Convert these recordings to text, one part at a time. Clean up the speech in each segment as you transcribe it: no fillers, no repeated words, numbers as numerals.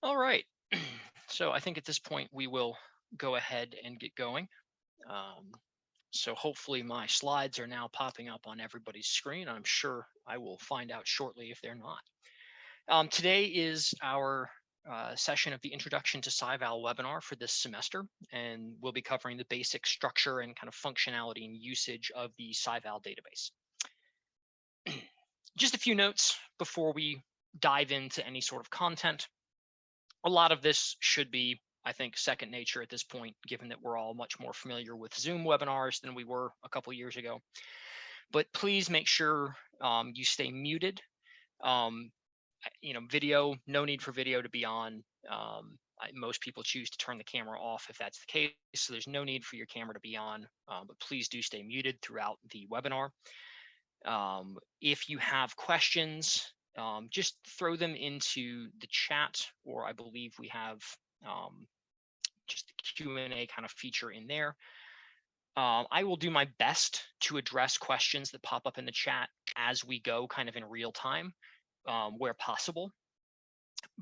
All right. So I think at this point we will go ahead and get going. Um, so hopefully my slides are now popping up on everybody's screen. I'm sure I will find out shortly if they're not. Today is our session of the Introduction to SciVal webinar for this semester, and we'll be covering the basic structure and kind of functionality and usage of the SciVal database. Just a few notes before we dive into any sort of content. A lot of this should be, I think, second nature at this point, given that we're all much more familiar with Zoom webinars than we were a couple years ago. But please make sure you stay muted. Video, no need for video to be on. Most people choose to turn the camera off if that's the case, so there's no need for your camera to be on, but please do stay muted throughout the webinar. If you have questions, just throw them into the chat, or I believe we have just the Q&A kind of feature in there. I will do my best to address questions that pop up in the chat as we go, kind of in real time, where possible.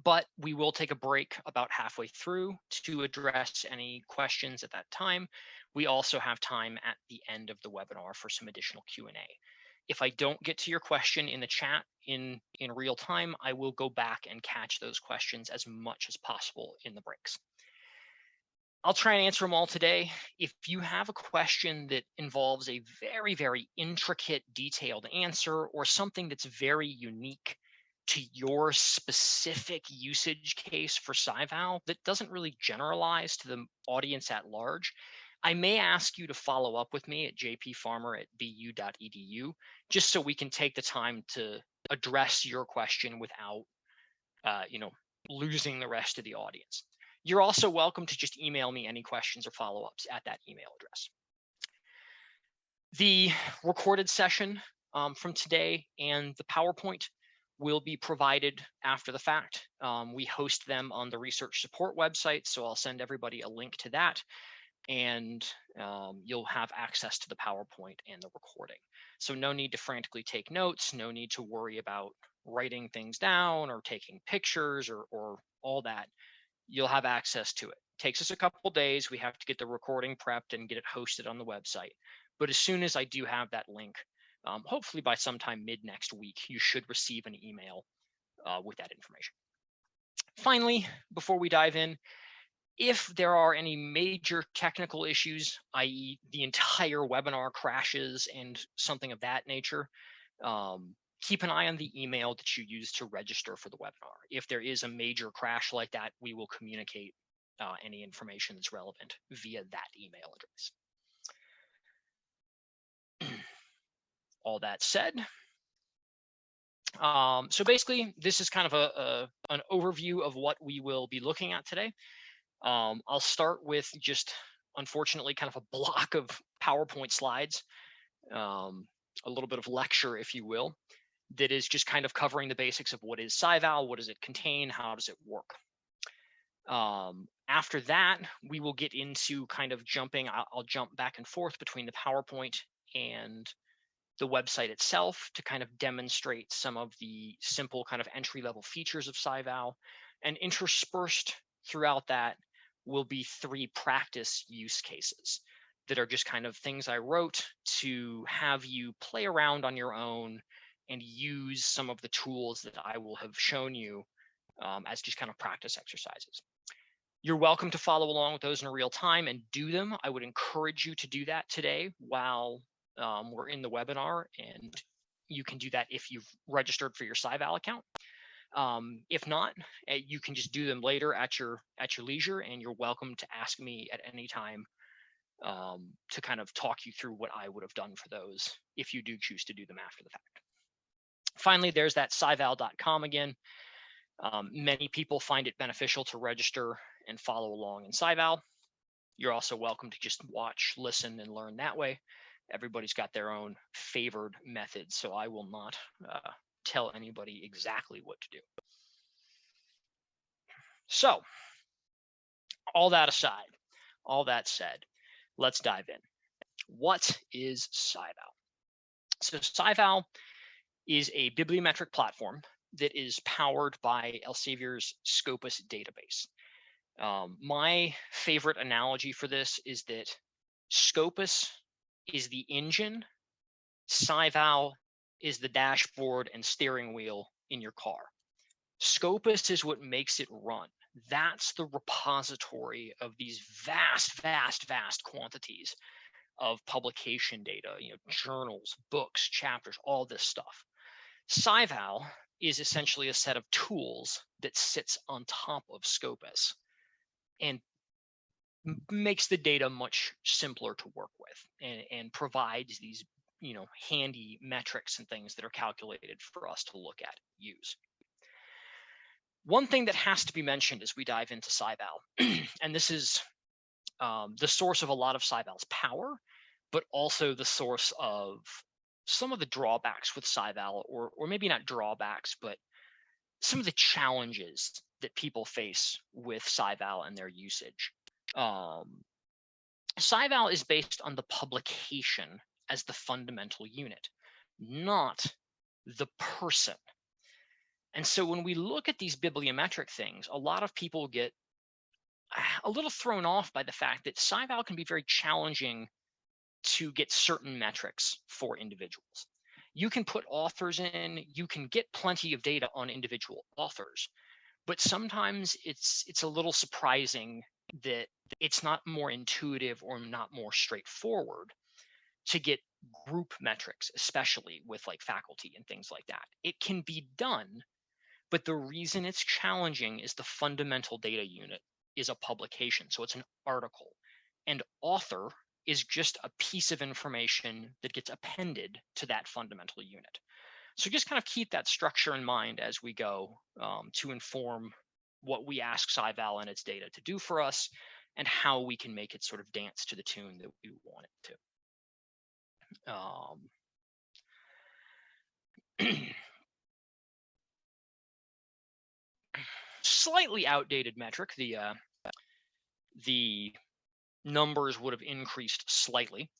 But we will take a break about halfway through to address any questions at that time. We also have time at the end of the webinar for some additional Q&A. If I don't get to your question in the chat in real time, I will go back and catch those questions as much as possible in the breaks. I'll try and answer them all today. If you have a question that involves a very, very intricate, detailed answer, or something that's very unique to your specific usage case for SciVal that doesn't really generalize to the audience at large, I may ask you to follow up with me at jpfarmer@bu.edu, just so we can take the time to address your question without, losing the rest of the audience. You're also welcome to just email me any questions or follow-ups at that email address. The recorded session from today and the PowerPoint will be provided after the fact. We host them on the research support website, so I'll send everybody a link to that, and you'll have access to the PowerPoint and the recording. So no need to frantically take notes, no need to worry about writing things down or taking pictures or all that. You'll have access to it. It takes us a couple days. We have to get the recording prepped and get it hosted on the website. But as soon as I do have that link, hopefully by sometime mid next week, you should receive an email with that information. Finally, before we dive in, if there are any major technical issues, i.e. the entire webinar crashes and something of that nature, keep an eye on the email that you use to register for the webinar. If there is a major crash like that, we will communicate any information that's relevant via that email address. All that said, so basically, this is kind of an overview of what we will be looking at today. I'll start with just, unfortunately, kind of a block of PowerPoint slides, a little bit of lecture, if you will, that is just kind of covering the basics of what is SciVal, what does it contain, how does it work. After that, we will get into kind of jumping. I'll jump back and forth between the PowerPoint and the website itself to kind of demonstrate some of the simple kind of entry-level features of SciVal, and interspersed throughout that will be 3 practice use cases that are just kind of things I wrote to have you play around on your own and use some of the tools that I will have shown you as just kind of practice exercises. You're welcome to follow along with those in real time and do them. I would encourage you to do that today while we're in the webinar, and you can do that if you've registered for your SciVal account. If not, you can just do them later at your leisure, and you're welcome to ask me at any time to kind of talk you through what I would have done for those if you do choose to do them after the fact. Finally, there's that SciVal.com again. Many people find it beneficial to register and follow along in SciVal. You're also welcome to just watch, listen, and learn that way. Everybody's got their own favored methods, so I will not tell anybody exactly what to do. So, all that aside, all that said, let's dive in. What is SciVal? So SciVal is a bibliometric platform that is powered by Elsevier's Scopus database. My favorite analogy for this is that Scopus is the engine, SciVal is the dashboard and steering wheel in your car. Scopus is what makes it run. That's the repository of these vast quantities of publication data, journals, books, chapters, all this stuff. SciVal is essentially a set of tools that sits on top of Scopus and makes the data much simpler to work with, and provides these handy metrics and things that are calculated for us to look at, use. One thing that has to be mentioned as we dive into SciVal, and this is the source of a lot of SciVal's power, but also the source of some of the drawbacks with SciVal, or maybe not drawbacks, but some of the challenges that people face with SciVal and their usage. SciVal is based on the publication as the fundamental unit, not the person. And so when we look at these bibliometric things, a lot of people get a little thrown off by the fact that SciVal can be very challenging to get certain metrics for individuals. You can put authors in, you can get plenty of data on individual authors, but sometimes it's a little surprising that it's not more intuitive or not more straightforward to get group metrics, especially with like faculty and things like that. It can be done, but the reason it's challenging is the fundamental data unit is a publication. So it's an article, and author is just a piece of information that gets appended to that fundamental unit. So just kind of keep that structure in mind as we go to inform what we ask SciVal and its data to do for us, and how we can make it sort of dance to the tune that we want it to. Slightly outdated metric. The numbers would have increased slightly,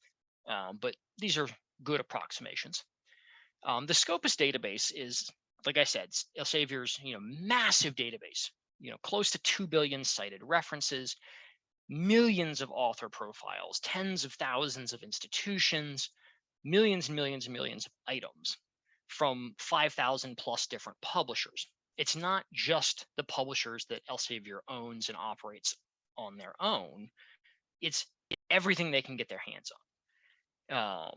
but these are good approximations. The Scopus database is, like I said, Elsevier's massive database. Close to 2 billion cited references, millions of author profiles, tens of thousands of institutions, millions and millions and millions of items from 5,000 plus different publishers. It's not just the publishers that Elsevier owns and operates on their own. It's everything they can get their hands on.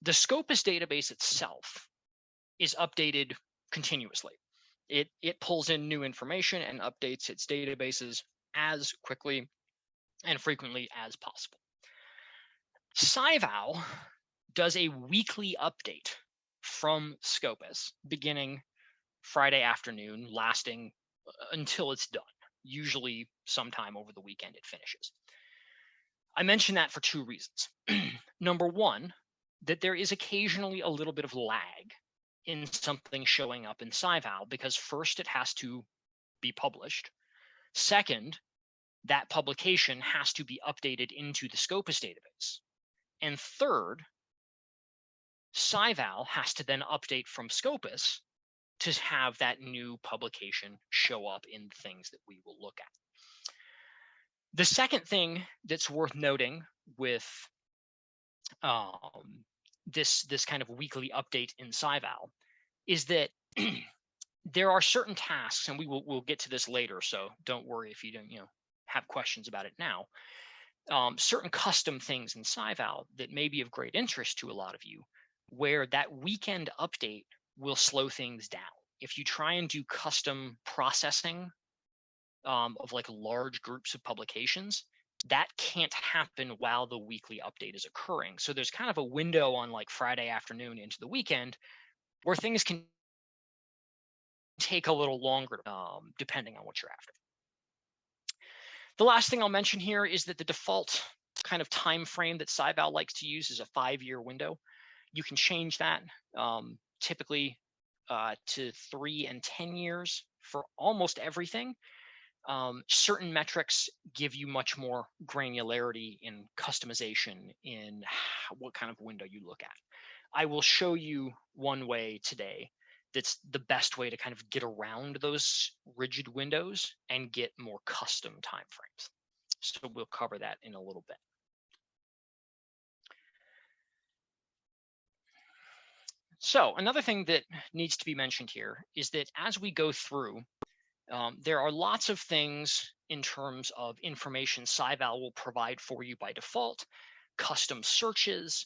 The Scopus database itself is updated continuously. It pulls in new information and updates its databases as quickly and frequently as possible. SciVal does a weekly update from Scopus, beginning Friday afternoon, lasting until it's done. Usually sometime over the weekend it finishes. I mention that for two reasons. Number one, that there is occasionally a little bit of lag in something showing up in SciVal, because first it has to be published. Second, that publication has to be updated into the Scopus database. And third, SciVal has to then update from Scopus to have that new publication show up in the things that we will look at. The second thing that's worth noting with this kind of weekly update in SciVal is that there are certain tasks, and we'll get to this later, so don't worry if you don't have questions about it now. Certain custom things in SciVal that may be of great interest to a lot of you, where that weekend update will slow things down. If you try and do custom processing of like large groups of publications, that can't happen while the weekly update is occurring. So there's kind of a window on like Friday afternoon into the weekend where things can take a little longer, depending on what you're after. The last thing I'll mention here is that the default kind of time frame that SciVal likes to use is a 5-year window. You can change that typically to 3 and 10 years for almost everything. Certain metrics give you much more granularity in customization in what kind of window you look at. I will show you one way today that's the best way to kind of get around those rigid windows and get more custom timeframes. So we'll cover that in a little bit. So another thing that needs to be mentioned here is that as we go through, there are lots of things in terms of information SciVal will provide for you by default, custom searches,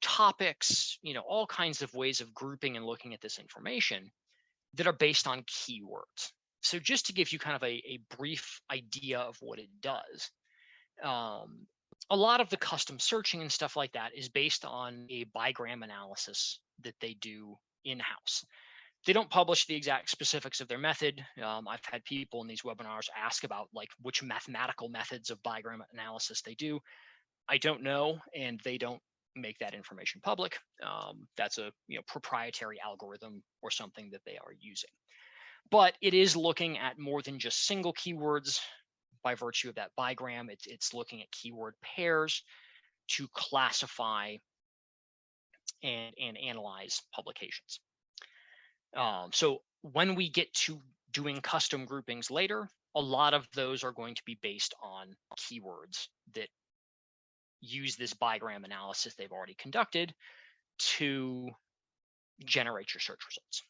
topics, all kinds of ways of grouping and looking at this information that are based on keywords. So just to give you kind of a brief idea of what it does, a lot of the custom searching and stuff like that is based on a bigram analysis that they do in-house. They don't publish the exact specifics of their method. I've had people in these webinars ask about like which mathematical methods of bigram analysis they do. I don't know, and they don't make that information public. That's a proprietary algorithm or something that they are using. But it is looking at more than just single keywords by virtue of that bigram. It's looking at keyword pairs to classify and analyze publications. So when we get to doing custom groupings later, a lot of those are going to be based on keywords that use this bigram analysis they've already conducted to generate your search results.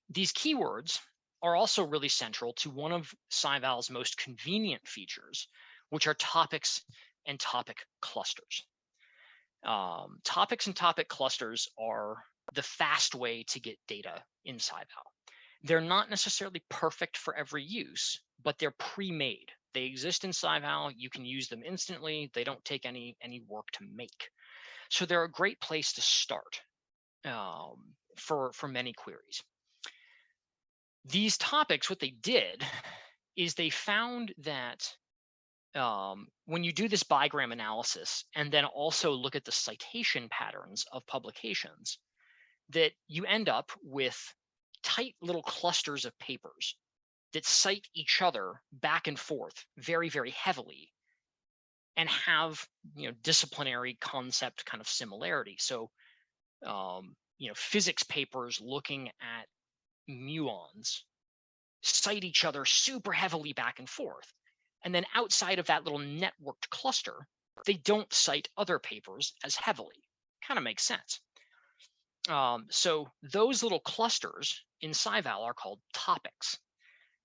These keywords are also really central to one of SciVal's most convenient features, which are topics and topic clusters. Topics and topic clusters are the fast way to get data in SciVal. They're not necessarily perfect for every use, but they're pre-made. They exist in SciVal. You can use them instantly. They don't take any work to make. So they're a great place to start for many queries. These topics, what they did is they found that when you do this bigram analysis and then also look at the citation patterns of publications, that you end up with tight little clusters of papers that cite each other back and forth very, very heavily and have disciplinary concept kind of similarity. So physics papers looking at muons cite each other super heavily back and forth. And then outside of that little networked cluster, they don't cite other papers as heavily. Kind of makes sense. So those little clusters in SciVal are called topics.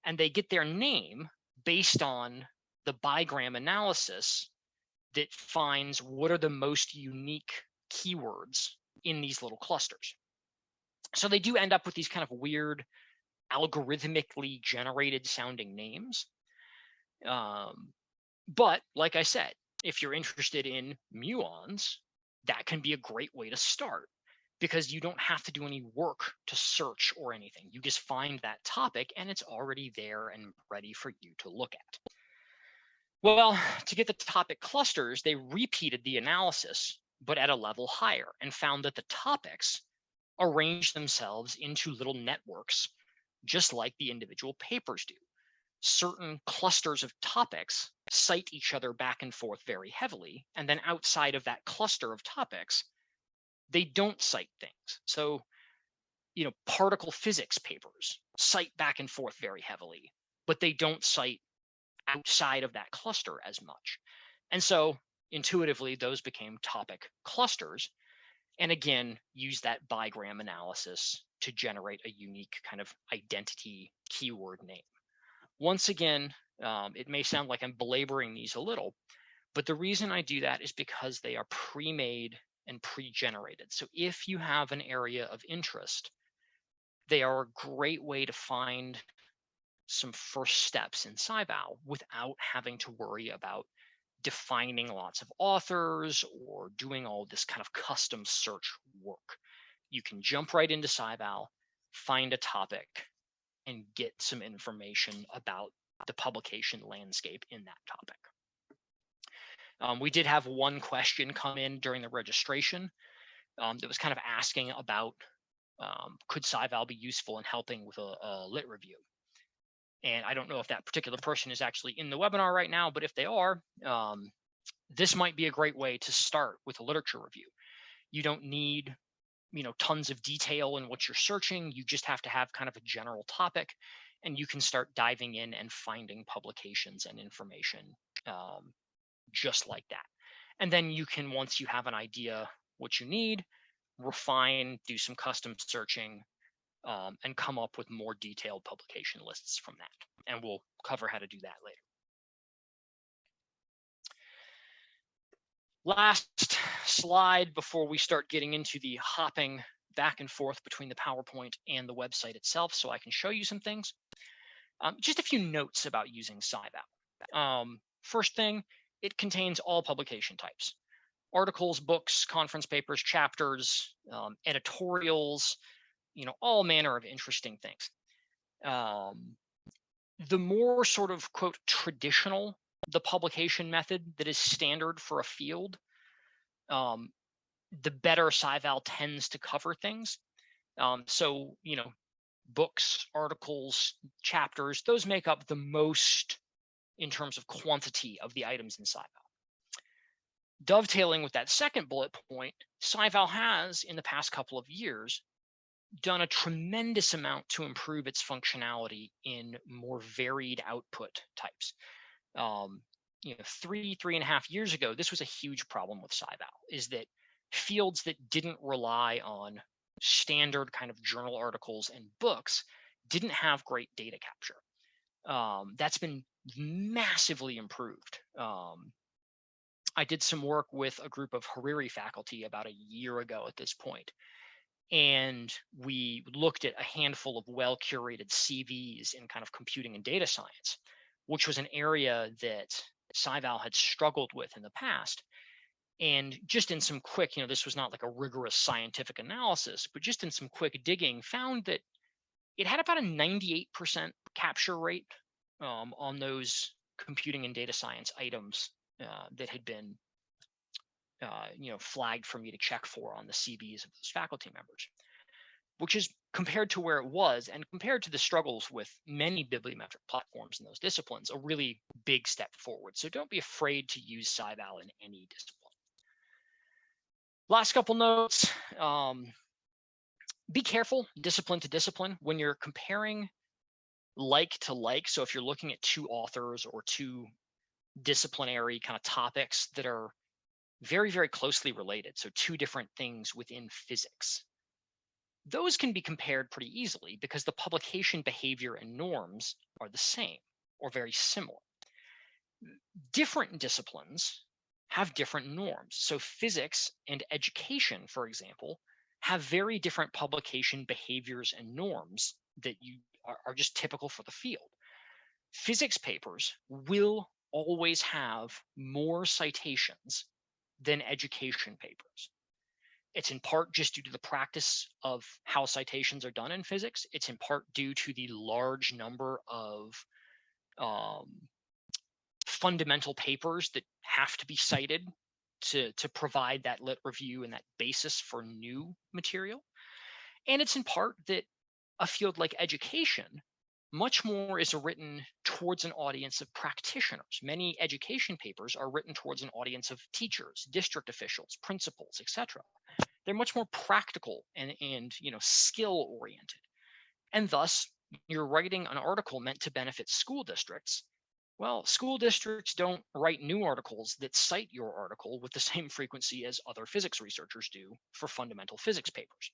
And they get their name based on the bigram analysis that finds what are the most unique keywords in these little clusters. So they do end up with these kind of weird algorithmically generated sounding names. But like I said, if you're interested in muons, that can be a great way to start because you don't have to do any work to search or anything. You just find that topic and it's already there and ready for you to look at. Well, to get the topic clusters, they repeated the analysis, but at a level higher, and found that the topics arrange themselves into little networks, just like the individual papers do. Certain clusters of topics cite each other back and forth very heavily, and then outside of that cluster of topics, they don't cite things. So, particle physics papers cite back and forth very heavily, but they don't cite outside of that cluster as much. And so intuitively, those became topic clusters. And again, use that bigram analysis to generate a unique kind of identity keyword name. Once again, it may sound like I'm belaboring these a little, but the reason I do that is because they are pre-made and pre-generated. So if you have an area of interest, they are a great way to find some first steps in SciVal without having to worry about defining lots of authors or doing all this kind of custom search work. You can jump right into SciVal, find a topic, and get some information about the publication landscape in that topic. We did have one question come in during the registration that was kind of asking about could SciVal be useful in helping with a lit review? And I don't know if that particular person is actually in the webinar right now, but if they are, this might be a great way to start with a literature review. You don't need tons of detail in what you're searching. You just have to have kind of a general topic, and you can start diving in and finding publications and information just like that. And then you can, once you have an idea what you need, refine, do some custom searching, and come up with more detailed publication lists from that. And we'll cover how to do that later. Last slide before we start getting into the hopping back and forth between the PowerPoint and the website itself, so I can show you some things. Just a few notes about using SciVal. First thing, it contains all publication types: articles, books, conference papers, chapters, editorials, all manner of interesting things. The more sort of, quote, traditional the publication method that is standard for a field, the better SciVal tends to cover things. So, books, articles, chapters, those make up the most in terms of quantity of the items in SciVal. Dovetailing with that second bullet point, SciVal has, in the past couple of years, done a tremendous amount to improve its functionality in more varied output types. 3.5 years ago, this was a huge problem with SciVal, is that fields that didn't rely on standard kind of journal articles and books didn't have great data capture. That's been massively improved. I did some work with a group of Hariri faculty about a year ago at this point, and we looked at a handful of well-curated CVs in kind of computing and data science, which was an area that SciVal had struggled with in the past. And just in some quick, this was not like a rigorous scientific analysis, but just in some quick digging, found that it had about a 98% capture rate on those computing and data science items that had been flagged for me to check for on the CVs of those faculty members, which is, compared to where it was and compared to the struggles with many bibliometric platforms in those disciplines, a really big step forward. So don't be afraid to use SciVal in any discipline. Last couple notes. Be careful, discipline to discipline, when you're comparing like to like. So if you're looking at two authors or two disciplinary kind of topics that are very, very closely related, so two different things within physics, those can be compared pretty easily because the publication behavior and norms are the same or very similar. Different disciplines have different norms. So physics and education, for example, have very different publication behaviors and norms that are just typical for the field. Physics papers will always have more citations than education papers. It's in part just due to the practice of how citations are done in physics. It's in part due to the large number of fundamental papers that have to be cited to provide that lit review and that basis for new material. And it's in part that a field like education, much more is written towards an audience of practitioners. Many education papers are written towards an audience of teachers, district officials, principals, etc. They're much more practical and skill oriented. And thus, you're writing an article meant to benefit school districts. Well, school districts don't write new articles that cite your article with the same frequency as other physics researchers do for fundamental physics papers.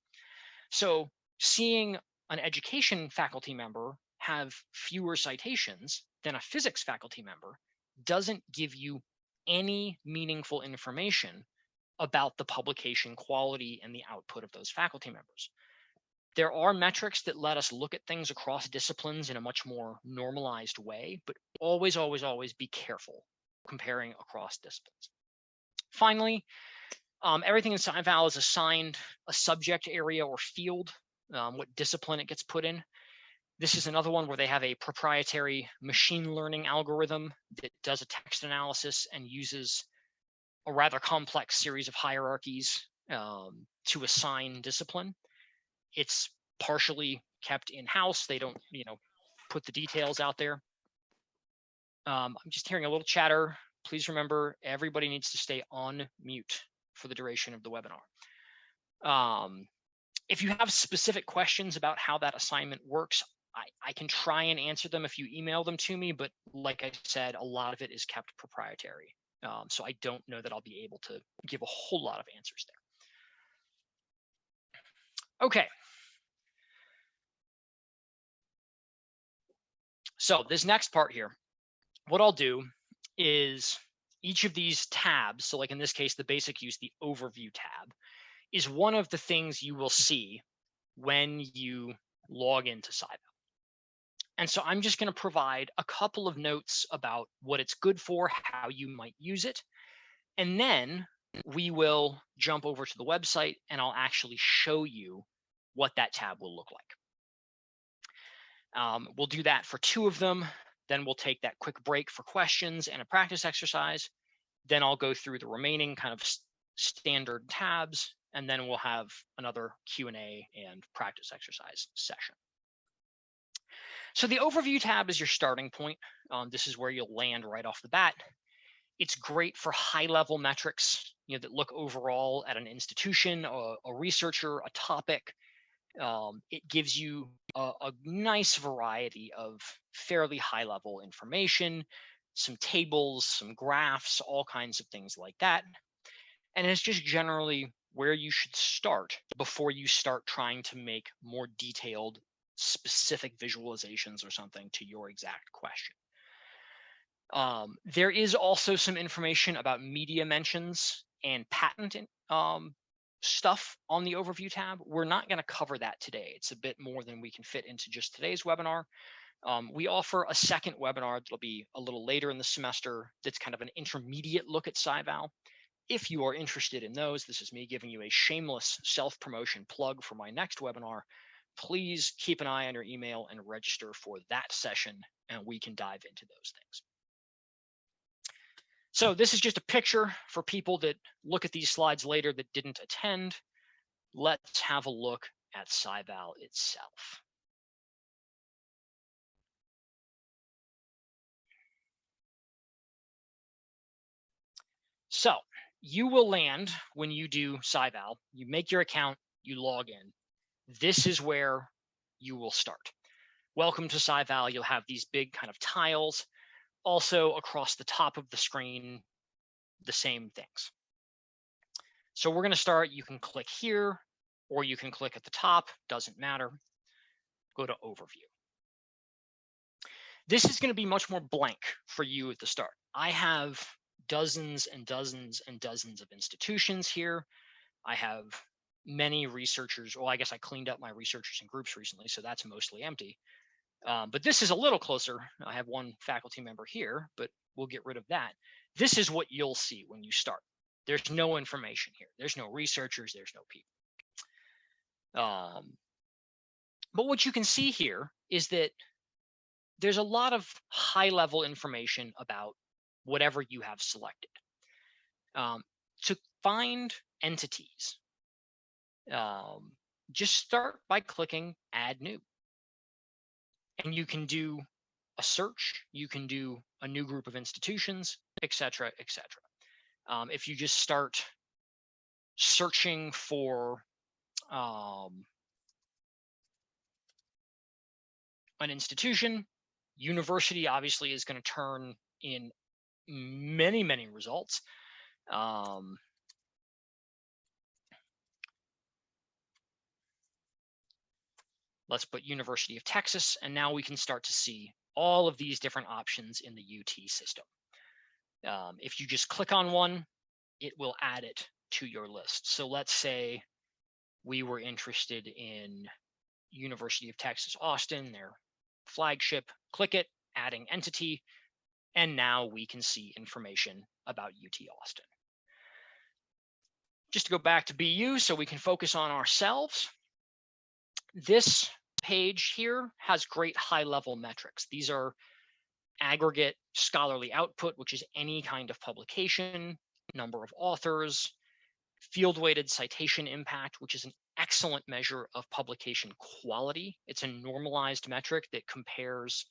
So seeing an education faculty member have fewer citations than a physics faculty member doesn't give you any meaningful information about the publication quality and the output of those faculty members. There are metrics that let us look at things across disciplines in a much more normalized way, but always, always, always be careful comparing across disciplines. Finally, everything in SciVal is assigned a subject area or field, what discipline it gets put in. This is another one where they have a proprietary machine learning algorithm that does a text analysis and uses a rather complex series of hierarchies to assign discipline. It's partially kept in-house. They don't, put the details out there. I'm just hearing a little chatter. Please remember, everybody needs to stay on mute for the duration of the webinar. If you have specific questions about how that assignment works, I can try and answer them if you email them to me, but like I said, a lot of it is kept proprietary. So I don't know that I'll be able to give a whole lot of answers there. Okay. So this next part here, what I'll do is each of these tabs, so like in this case, the basic use, the overview tab, is one of the things you will see when you log into SciVal. And so I'm just going to provide a couple of notes about what it's good for, how you might use it. And then we will jump over to the website and I'll actually show you what that tab will look like. We'll do that for 2 of them. Then we'll take that quick break for questions and a practice exercise. Then I'll go through the remaining kind of standard tabs, and then we'll have another Q&A and practice exercise session. So the overview tab is your starting point. This is where you'll land right off the bat. It's great for high-level metrics, that look overall at an institution, a researcher, a topic. It gives you a nice variety of fairly high-level information, some tables, some graphs, all kinds of things like that. And it's just generally where you should start before you start trying to make more detailed, specific visualizations or something to your exact question. There is also some information about media mentions and patent stuff on the overview tab. We're not going to cover that today. It's a bit more than we can fit into just today's webinar. We offer a second webinar that'll be a little later in the semester that's kind of an intermediate look at SciVal. If you are interested in those, this is me giving you a shameless self-promotion plug for my next webinar. Please keep an eye on your email and register for that session, and we can dive into those things. So this is just a picture for people that look at these slides later that didn't attend. Let's have a look at SciVal itself. So you will land when you do SciVal. You make your account, you log in. This is where you will start. Welcome to SciVal. You'll have these big kind of tiles. Also across the top of the screen, the same things. So we're going to start. You can click here, or you can click at the top. Doesn't matter. Go to Overview. This is going to be much more blank for you at the start. I have dozens and dozens and dozens of institutions here. I have many researchers. Well, I guess I cleaned up my researchers and groups recently, so that's mostly empty. But this is a little closer. I have one faculty member here, but we'll get rid of that. This is what you'll see when you start. There's no information here. There's no researchers. There's no people. But what you can see here is that there's a lot of high-level information about whatever you have selected. To find entities, just start by clicking Add New. And you can do a search, you can do a new group of institutions, etc., etc. If you just start searching for an institution, university obviously is going to turn in many, many results. Let's put University of Texas, and now we can start to see all of these different options in the UT system. If you just click on one, it will add it to your list. So let's say we were interested in University of Texas, Austin, their flagship. Click it, adding entity, and now we can see information about UT Austin. Just to go back to BU so we can focus on ourselves. This page here has great high-level metrics. These are aggregate scholarly output, which is any kind of publication, number of authors, field-weighted citation impact, which is an excellent measure of publication quality. It's a normalized metric that compares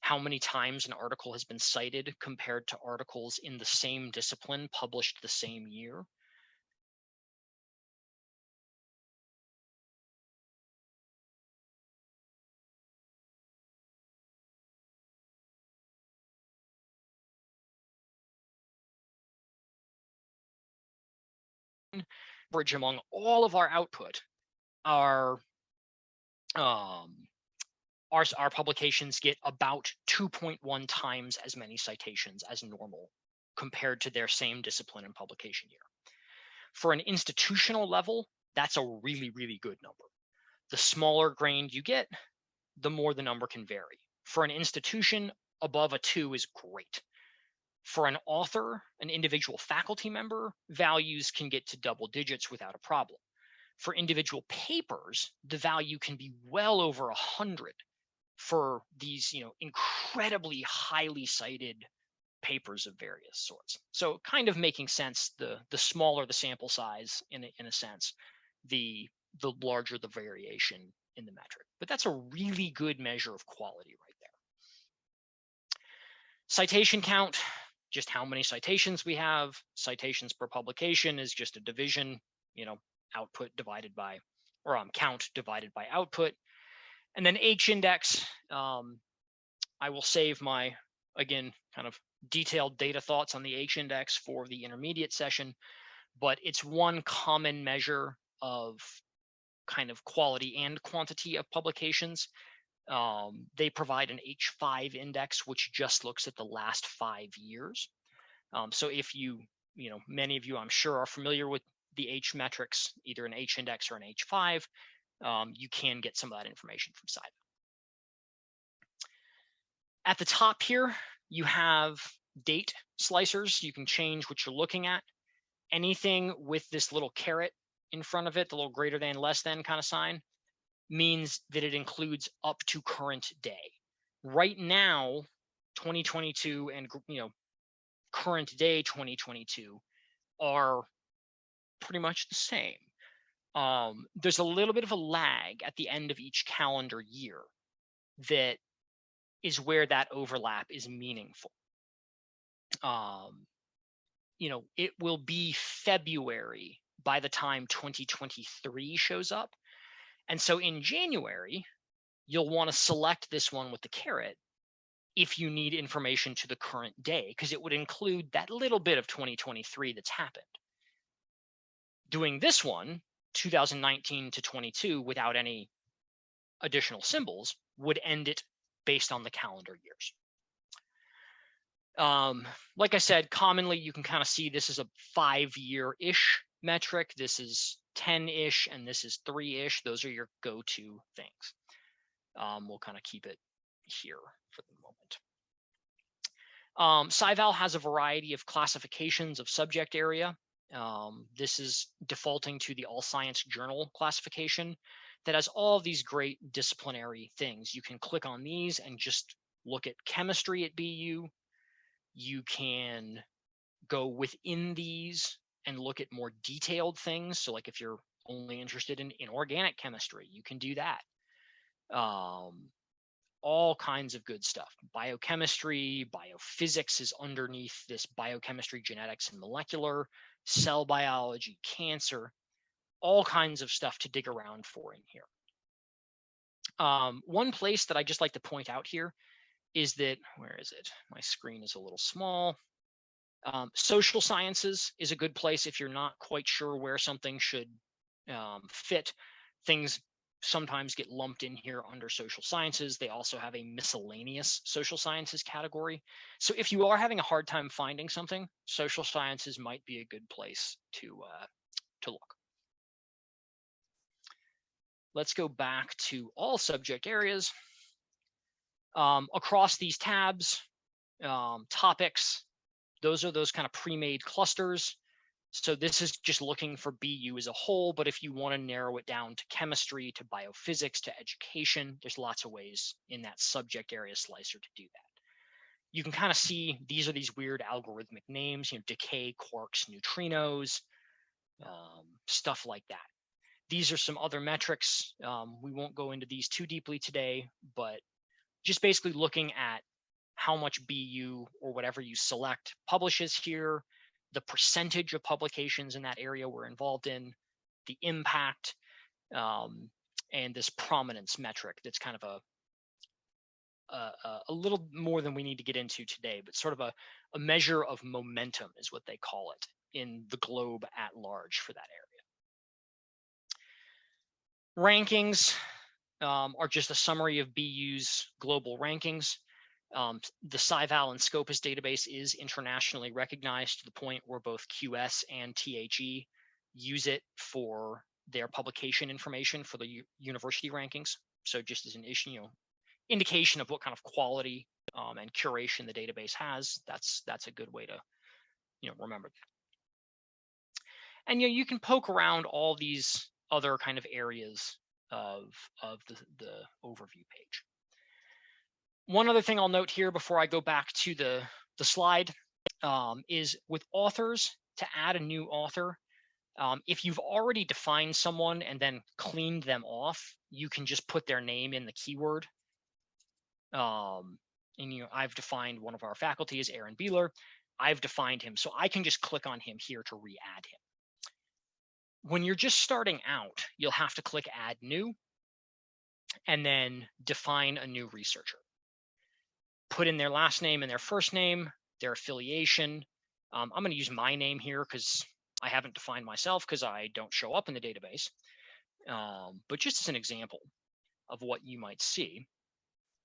how many times an article has been cited compared to articles in the same discipline published the same year. average among all of our output, our publications get about 2.1 times as many citations as normal compared to their same discipline and publication year. For an institutional level, that's a really, really good number. The smaller grained you get, the more the number can vary. For an institution, above a 2 is great. For an author, an individual faculty member, values can get to double digits without a problem. For individual papers, the value can be well over 100 for these, incredibly highly cited papers of various sorts. So kind of making sense, the smaller the sample size in a sense, the larger the variation in the metric. But that's a really good measure of quality right there. Citation count, just how many citations we have. Citations per publication is just a division, output divided by, or count divided by output. And then H-index, I will save my, again, kind of detailed data thoughts on the H-index for the intermediate session, but it's one common measure of kind of quality and quantity of publications. They provide an H5 index, which just looks at the last 5 years. So if many of you, I'm sure, are familiar with the H metrics, either an H index or an H5, you can get some of that information from SciVal. At the top here, you have date slicers. You can change what you're looking at. Anything with this little caret in front of it, the little greater than, less than kind of sign, means that it includes up to current day. Right now, 2022 and current day 2022 are pretty much the same. There's a little bit of a lag at the end of each calendar year that is where that overlap is meaningful. It will be February by the time 2023 shows up. And so in January, you'll want to select this one with the caret if you need information to the current day, because it would include that little bit of 2023 that's happened. Doing this one, 2019 to 22, without any additional symbols, would end it based on the calendar years. Like I said, commonly you can kind of see this is a 5-year-ish metric. This is 10-ish, and this is 3-ish. Those are your go-to things. We'll kind of keep it here for the moment. SciVal has a variety of classifications of subject area. This is defaulting to the All Science Journal classification that has all of these great disciplinary things. You can click on these and just look at chemistry at BU. You can go within these and look at more detailed things. So like if you're only interested in inorganic chemistry, you can do that. All kinds of good stuff. Biochemistry, biophysics is underneath this, biochemistry, genetics, and molecular, cell biology, cancer, all kinds of stuff to dig around for in here. One place that I just like to point out here is that, where is it? My screen is a little small. Social sciences is a good place if you're not quite sure where something should fit. Things sometimes get lumped in here under social sciences. They also have a miscellaneous social sciences category. So if you are having a hard time finding something, social sciences might be a good place to look. Let's go back to all subject areas. Across these tabs, topics, those are those kind of pre-made clusters. So this is just looking for BU as a whole, but if you want to narrow it down to chemistry, to biophysics, to education, there's lots of ways in that subject area slicer to do that. You can kind of see these are these weird algorithmic names, decay, quarks, neutrinos, stuff like that. These are some other metrics. We won't go into these too deeply today, but just basically looking at how much BU or whatever you select publishes here, the percentage of publications in that area we're involved in, the impact, and this prominence metric that's kind of a little more than we need to get into today, but sort of a measure of momentum is what they call it in the globe at large for that area. Rankings are just a summary of BU's global rankings. The SciVal and Scopus database is internationally recognized to the point where both QS and THE use it for their publication information for the university rankings. So just as an issue, indication of what kind of quality and curation the database has, that's a good way to remember that. And you can poke around all these other kind of areas of the overview page. One other thing I'll note here before I go back to the slide is with authors, to add a new author, if you've already defined someone and then cleaned them off, you can just put their name in the keyword. And I've defined one of our faculty as Aaron Beeler. I've defined him, so I can just click on him here to re-add him. When you're just starting out, you'll have to click Add New, and then define a new researcher. Put in their last name and their first name, their affiliation. I'm going to use my name here because I haven't defined myself because I don't show up in the database. But just as an example of what you might see,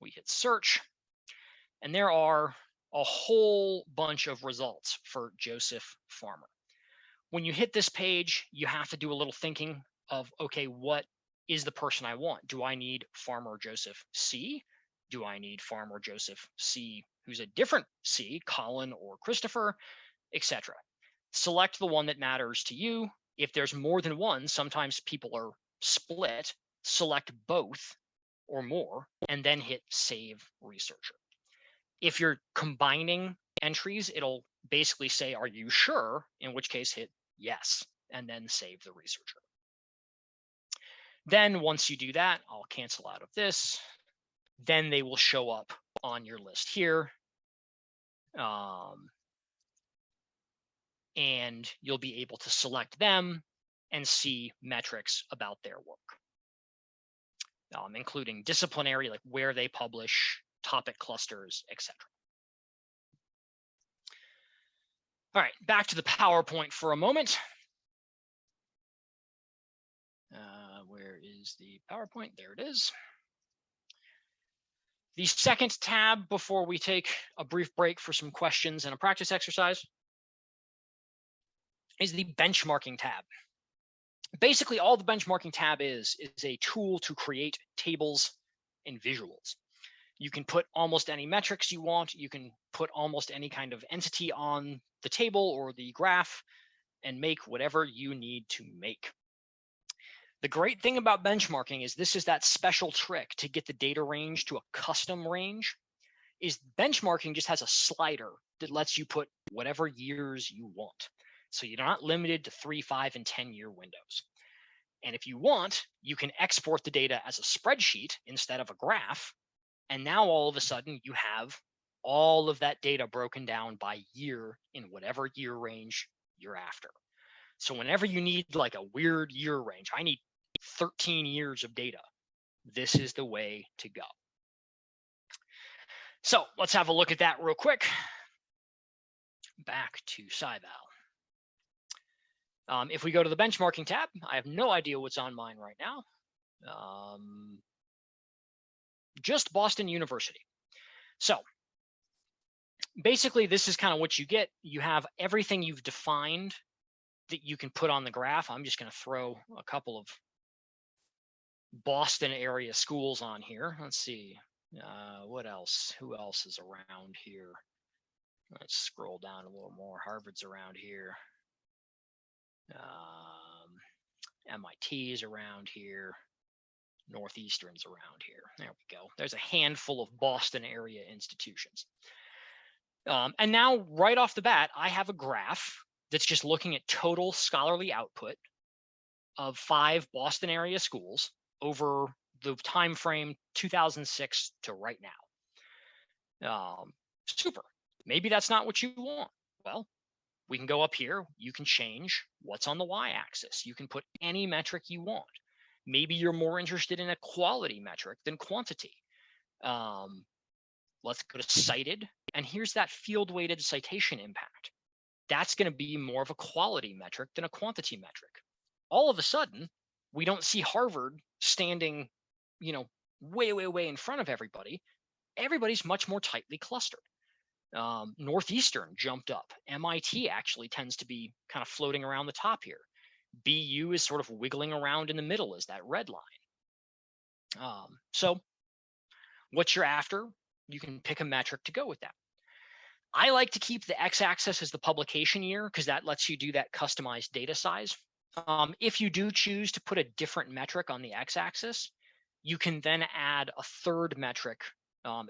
we hit search, and there are a whole bunch of results for Joseph Farmer. When you hit this page, you have to do a little thinking of, okay, what is the person I want? Do I need Farmer Joseph C? Do I need Farmer Joseph C, who's a different C, Colin or Christopher, etc.? Select the one that matters to you. If there's more than one, sometimes people are split, select both or more, and then hit Save Researcher. If you're combining entries, it'll basically say, are you sure? In which case, hit yes, and then save the researcher. Then once you do that, I'll cancel out of this. Then they will show up on your list here. And you'll be able to select them and see metrics about their work, including disciplinary, like where they publish, topic clusters, etc. All right, back to the PowerPoint for a moment. Where is the PowerPoint? There it is. The second tab before we take a brief break for some questions and a practice exercise is the benchmarking tab. Basically, all the benchmarking tab is a tool to create tables and visuals. You can put almost any metrics you want. You can put almost any kind of entity on the table or the graph and make whatever you need to make. The great thing about benchmarking is this is that special trick to get the data range to a custom range. Is benchmarking just has a slider that lets you put whatever years you want. So you're not limited to 3, 5, and 10-year windows. And if you want, you can export the data as a spreadsheet instead of a graph. And now all of a sudden you have all of that data broken down by year in whatever year range you're after. So whenever you need like a weird year range, I need 13 years of data, this is the way to go. So let's have a look at that real quick. Back to SciVal. If we go to the benchmarking tab, I have no idea what's on mine right now. Just Boston University. So basically, this is kind of what you get. You have everything you've defined that you can put on the graph. I'm just going to throw a couple of Boston area schools on here. Let's see. What else? Who else is around here? Let's scroll down a little more. Harvard's around here. MIT's around here. Northeastern's around here. There we go. There's a handful of Boston area institutions. And now, right off the bat, I have a graph that's just looking at total scholarly output of 5 Boston area schools over the time frame 2006 to right now. Super. Maybe that's not what you want. Well, we can go up here. You can change what's on the y-axis. You can put any metric you want. Maybe you're more interested in a quality metric than quantity. Let's go to cited, and here's that field-weighted citation impact. That's going to be more of a quality metric than a quantity metric. All of a sudden, we don't see Harvard standing, way in front of everybody. Everybody's much more tightly clustered. Northeastern jumped up. MIT actually tends to be kind of floating around the top here. BU is sort of wiggling around in the middle as that red line. So what you're after, you can pick a metric to go with that. I like to keep the x-axis as the publication year because that lets you do that customized data size. If you do choose to put a different metric on the x-axis, you can then add a third metric.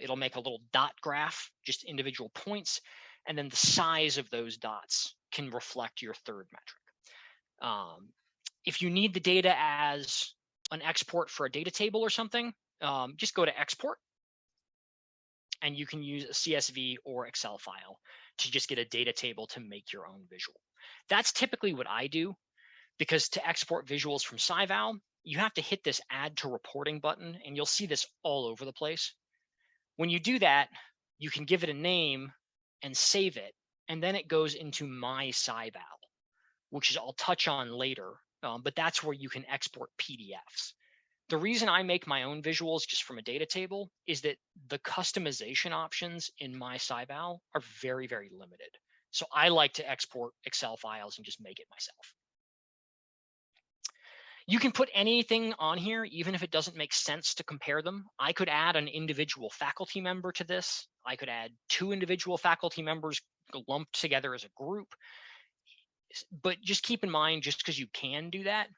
It'll make a little dot graph, just individual points, and then the size of those dots can reflect your third metric. If you need the data as an export for a data table or something, just go to export, and you can use a CSV or Excel file to just get a data table to make your own visual. That's typically what I do, because to export visuals from SciVal, you have to hit this add to reporting button, and you'll see this all over the place. When you do that, you can give it a name and save it, and then it goes into my SciVal, which is I'll touch on later, but that's where you can export PDFs. The reason I make my own visuals just from a data table is that the customization options in my SciVal are very, very limited. So I like to export Excel files and just make it myself. You can put anything on here, even if it doesn't make sense to compare them. I could add an individual faculty member to this. I could add 2 individual faculty members lumped together as a group. But just keep in mind, just because you can do that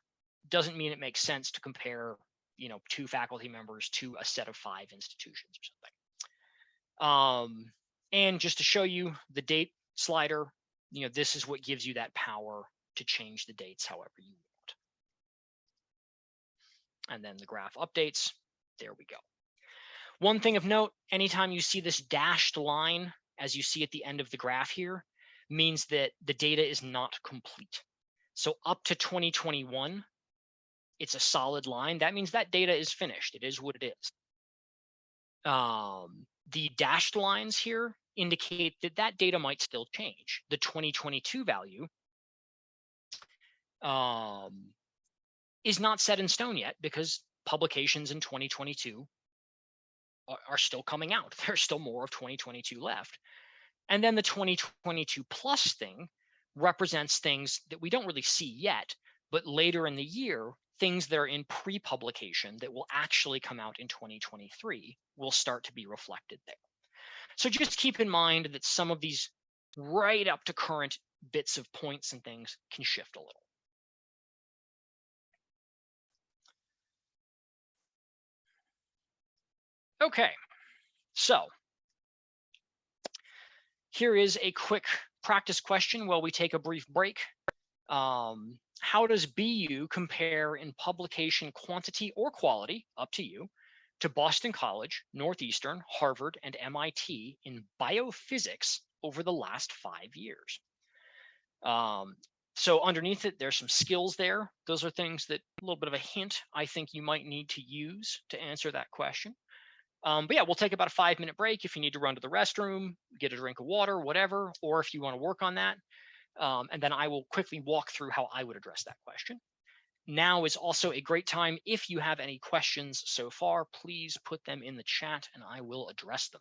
doesn't mean it makes sense to compare 2 faculty members to a set of 5 institutions or something. And just to show you the date slider, this is what gives you that power to change the dates however you want. And then the graph updates. There we go. One thing of note, anytime you see this dashed line, as you see at the end of the graph here, means that the data is not complete. So up to 2021, it's a solid line. That means that data is finished. It is what it is. The dashed lines here indicate that that data might still change. The 2022 value is not set in stone yet because publications in 2022 are still coming out. There's still more of 2022 left. And then the 2022 plus thing represents things that we don't really see yet, but later in the year, things that are in pre-publication that will actually come out in 2023 will start to be reflected there. So just keep in mind that some of these right up to current bits of points and things can shift a little. Okay, so here is a quick practice question while we take a brief break. How does BU compare in publication quantity or quality, up to you, to Boston College, Northeastern, Harvard, and MIT in biophysics over the last 5 years? So underneath it, there's some skills there. Those are things that a little bit of a hint I think you might need to use to answer that question. But yeah, we'll take about a 5-minute break if you need to run to the restroom, get a drink of water, whatever, or if you want to work on that. And then I will quickly walk through how I would address that question. Now is also a great time. If you have any questions so far, please put them in the chat and I will address them.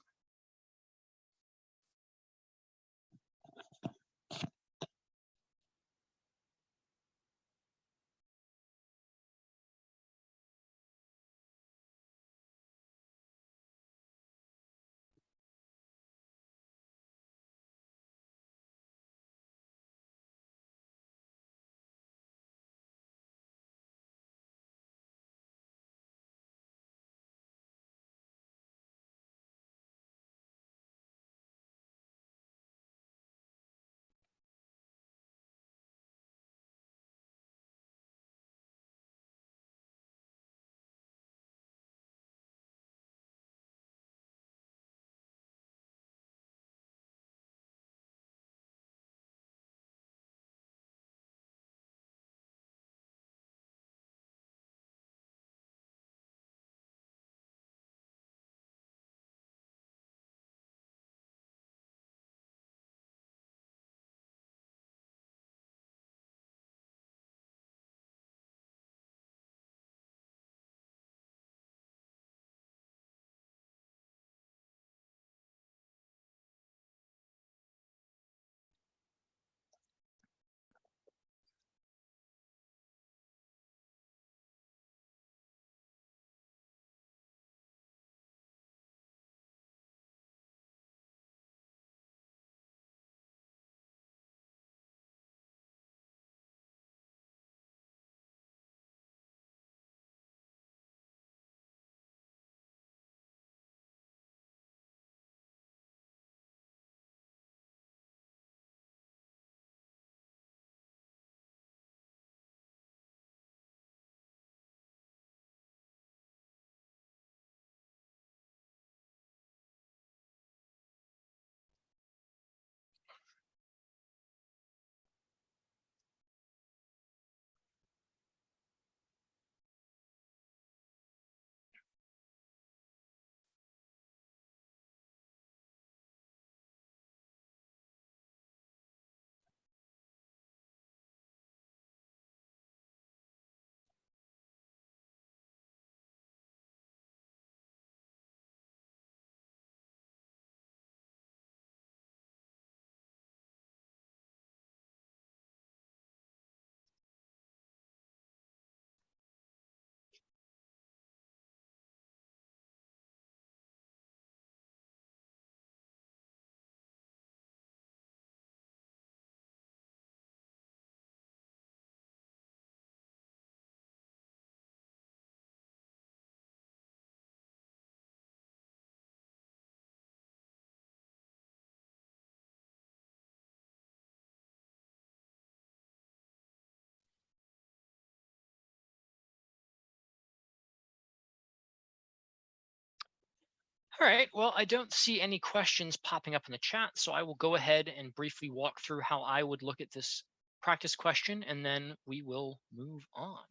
All right, well, I don't see any questions popping up in the chat, so I will go ahead and briefly walk through how I would look at this practice question, and then we will move on.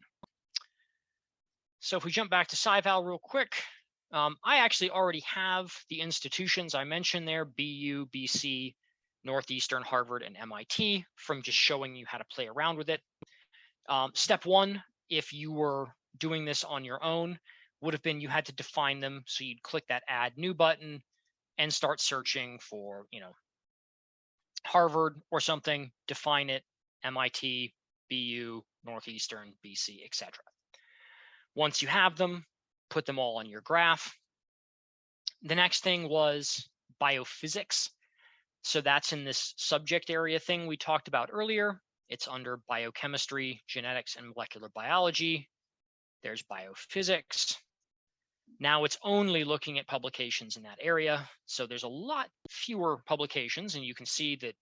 So if we jump back to SciVal real quick, I actually already have the institutions I mentioned there, BU, BC, Northeastern, Harvard, and MIT, from just showing you how to play around with it. Step one, if you were doing this on your own, would have been you had to define them. So you'd click that Add New button and start searching for, Harvard or something, define it, MIT, BU, Northeastern, BC, etc. Once you have them, put them all on your graph. The next thing was biophysics. So that's in this subject area thing we talked about earlier. It's under biochemistry, genetics, and molecular biology. There's biophysics. Now it's only looking at publications in that area. So there's a lot fewer publications, and you can see that,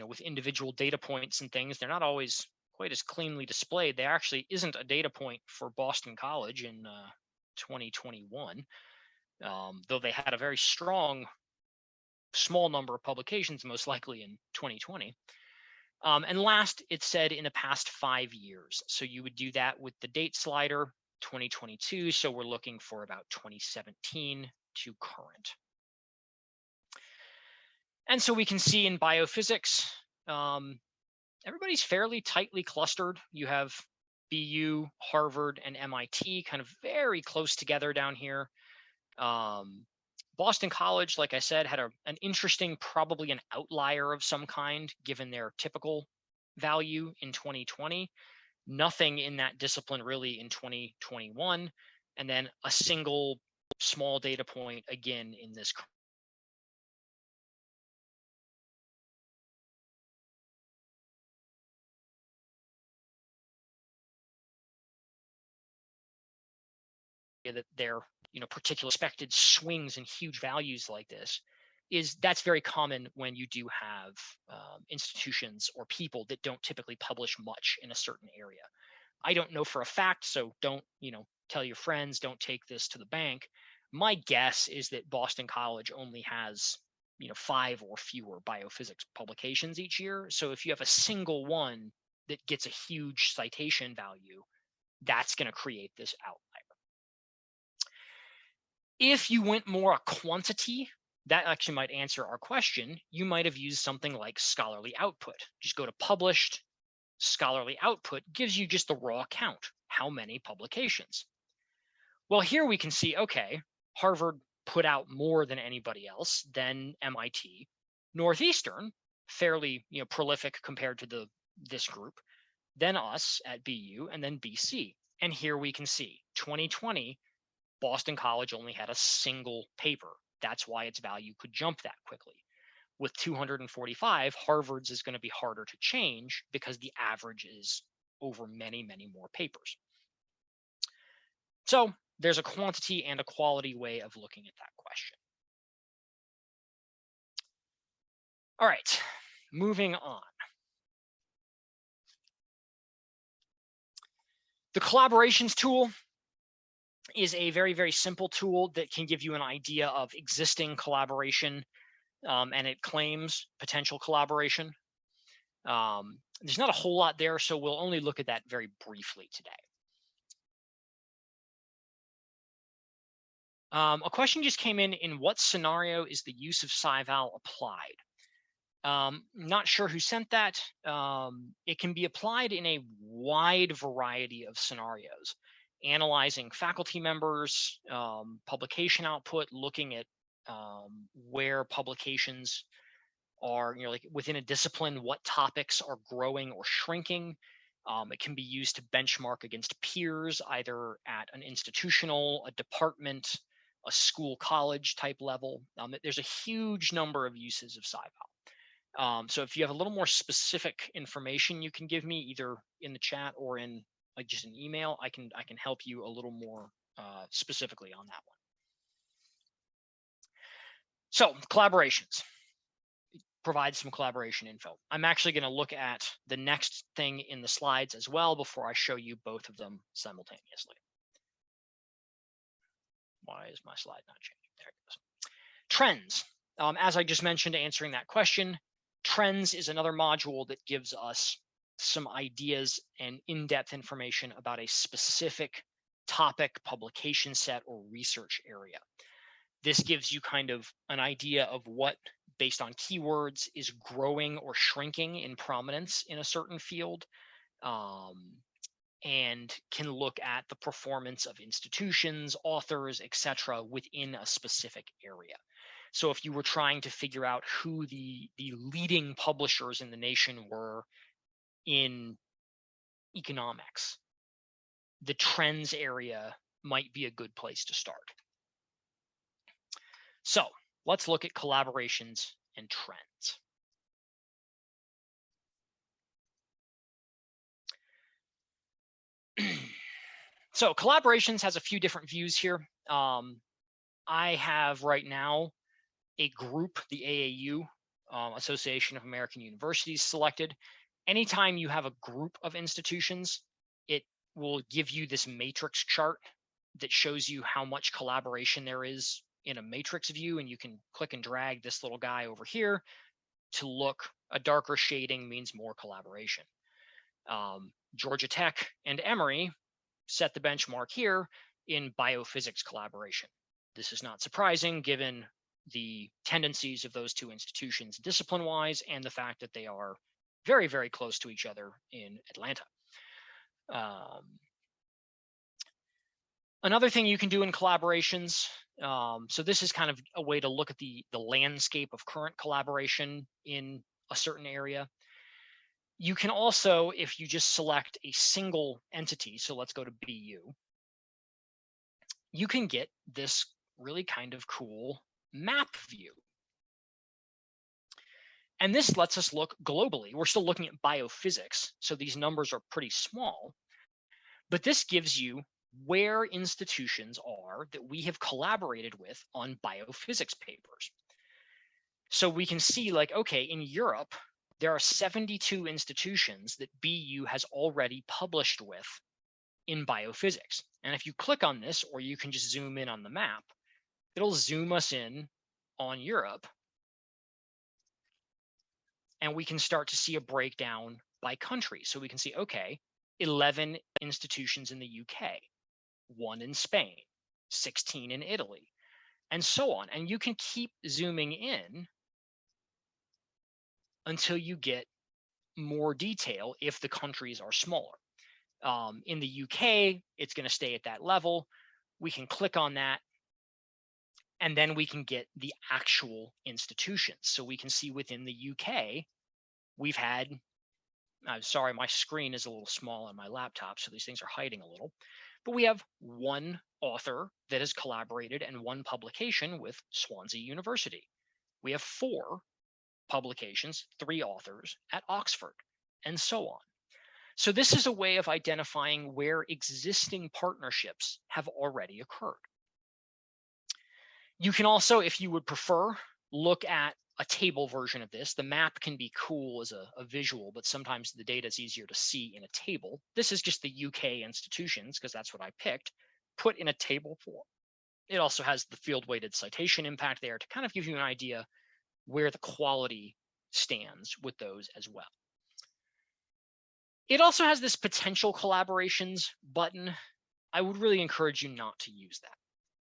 with individual data points and things, they're not always quite as cleanly displayed. There actually isn't a data point for Boston College in 2021, though they had a very strong, small number of publications, most likely in 2020. And last, it said in the past 5 years. So you would do that with the date slider, 2022. So we're looking for about 2017 to current. And so we can see in biophysics, everybody's fairly tightly clustered. You have BU, Harvard, and MIT kind of very close together down here. Boston College, like I said, had an interesting, probably an outlier of some kind, given their typical value in 2020. Nothing in that discipline really in 2021. And then a single small data point again in this. That their particular expected swings and huge values like this that's very common when you do have institutions or people that don't typically publish much in a certain area. I don't know for a fact, so don't tell your friends, don't take this to the bank. My guess is that Boston College only has 5 or fewer biophysics publications each year. So if you have a single one that gets a huge citation value, that's going to create this outlier. If you went more a quantity, that actually might answer our question. You might have used something like scholarly output. Just go to published. Scholarly output gives you just the raw count. How many publications? Well, here we can see, okay, Harvard put out more than anybody else, then MIT. Northeastern, fairly prolific compared to this group, then us at BU, and then BC. And here we can see 2020, Boston College only had a single paper. That's why its value could jump that quickly. With 245, Harvard's is going to be harder to change because the average is over many, many more papers. So there's a quantity and a quality way of looking at that question. All right, moving on. The collaborations tool is a very, very simple tool that can give you an idea of existing collaboration, and it claims potential collaboration. There's not a whole lot there, so we'll only look at that very briefly today. A question just came in what scenario is the use of SciVal applied? Not sure who sent that. It can be applied in a wide variety of scenarios. Analyzing faculty members, publication output, looking at where publications are, like within a discipline, what topics are growing or shrinking. It can be used to benchmark against peers, either at an institutional, a department, a school, college type level. There's a huge number of uses of SciVal. So if you have a little more specific information you can give me either in the chat or in like just an email, I can help you a little more specifically on that one. So collaborations. Provide some collaboration info. I'm actually going to look at the next thing in the slides as well before I show you both of them simultaneously. Why is my slide not changing? There it goes. Trends. As I just mentioned, answering that question, trends is another module that gives us some ideas and in-depth information about a specific topic, publication set, or research area. This gives you kind of an idea of what, based on keywords, is growing or shrinking in prominence in a certain field, and can look at the performance of institutions, authors, etc. within a specific area. So if you were trying to figure out who the leading publishers in the nation were in economics, the trends area might be a good place to start. So let's look at collaborations and trends. So collaborations has a few different views here. I have right now a group, the AAU, Association of American Universities, selected. Anytime you have a group of institutions, it will give you this matrix chart that shows you how much collaboration there is in a matrix view, and you can click and drag this little guy over here to look. A darker shading means more collaboration. Georgia Tech and Emory set the benchmark here in biophysics collaboration. This is not surprising given the tendencies of those two institutions discipline-wise and the fact that they are very, very close to each other in Atlanta. Another thing you can do in collaborations, so this is kind of a way to look at the landscape of current collaboration in a certain area. You can also, if you just select a single entity, so let's go to BU, you can get this really kind of cool map view. And this lets us look globally. We're still looking at biophysics, so these numbers are pretty small. But this gives you where institutions are that we have collaborated with on biophysics papers. So we can see, like, okay, in Europe, there are 72 institutions that BU has already published with in biophysics. And if you click on this, or you can just zoom in on the map, it'll zoom us in on Europe. And we can start to see a breakdown by country. So we can see, okay, 11 institutions in the UK, 1 in Spain, 16 in Italy, and so on. And you can keep zooming in until you get more detail if the countries are smaller. In the UK, it's going to stay at that level. We can click on that, and then we can get the actual institutions. So we can see within the UK, we've had, I'm sorry, my screen is a little small on my laptop, so these things are hiding a little. But we have 1 author that has collaborated and 1 publication with Swansea University. We have 4 publications, 3 authors at Oxford, and so on. So this is a way of identifying where existing partnerships have already occurred. You can also, if you would prefer, look at a table version of this. The map can be cool as a visual, but sometimes the data is easier to see in a table. This is just the UK institutions, because that's what I picked, put in a table form. It also has the field-weighted citation impact there to kind of give you an idea where the quality stands with those as well. It also has this potential collaborations button. I would really encourage you not to use that.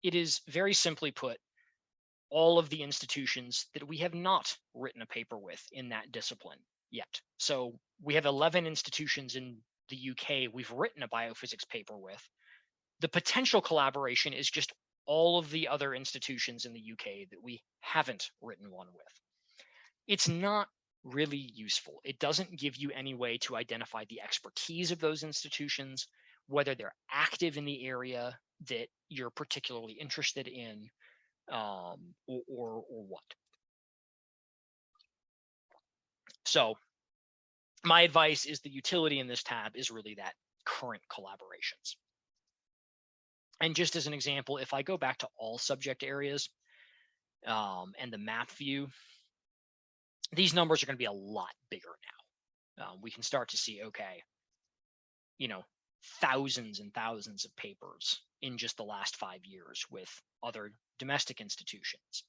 It is, very simply put, all of the institutions that we have not written a paper with in that discipline yet. So we have 11 institutions in the UK we've written a biophysics paper with. The potential collaboration is just all of the other institutions in the UK that we haven't written one with. It's not really useful. It doesn't give you any way to identify the expertise of those institutions, whether they're active in the area that you're particularly interested in, or what. So my advice is the utility in this tab is really that current collaborations. And just as an example, if I go back to all subject areas and the map view, these numbers are going to be a lot bigger now. We can start to see, okay, thousands and thousands of papers in just the last 5 years with other domestic institutions,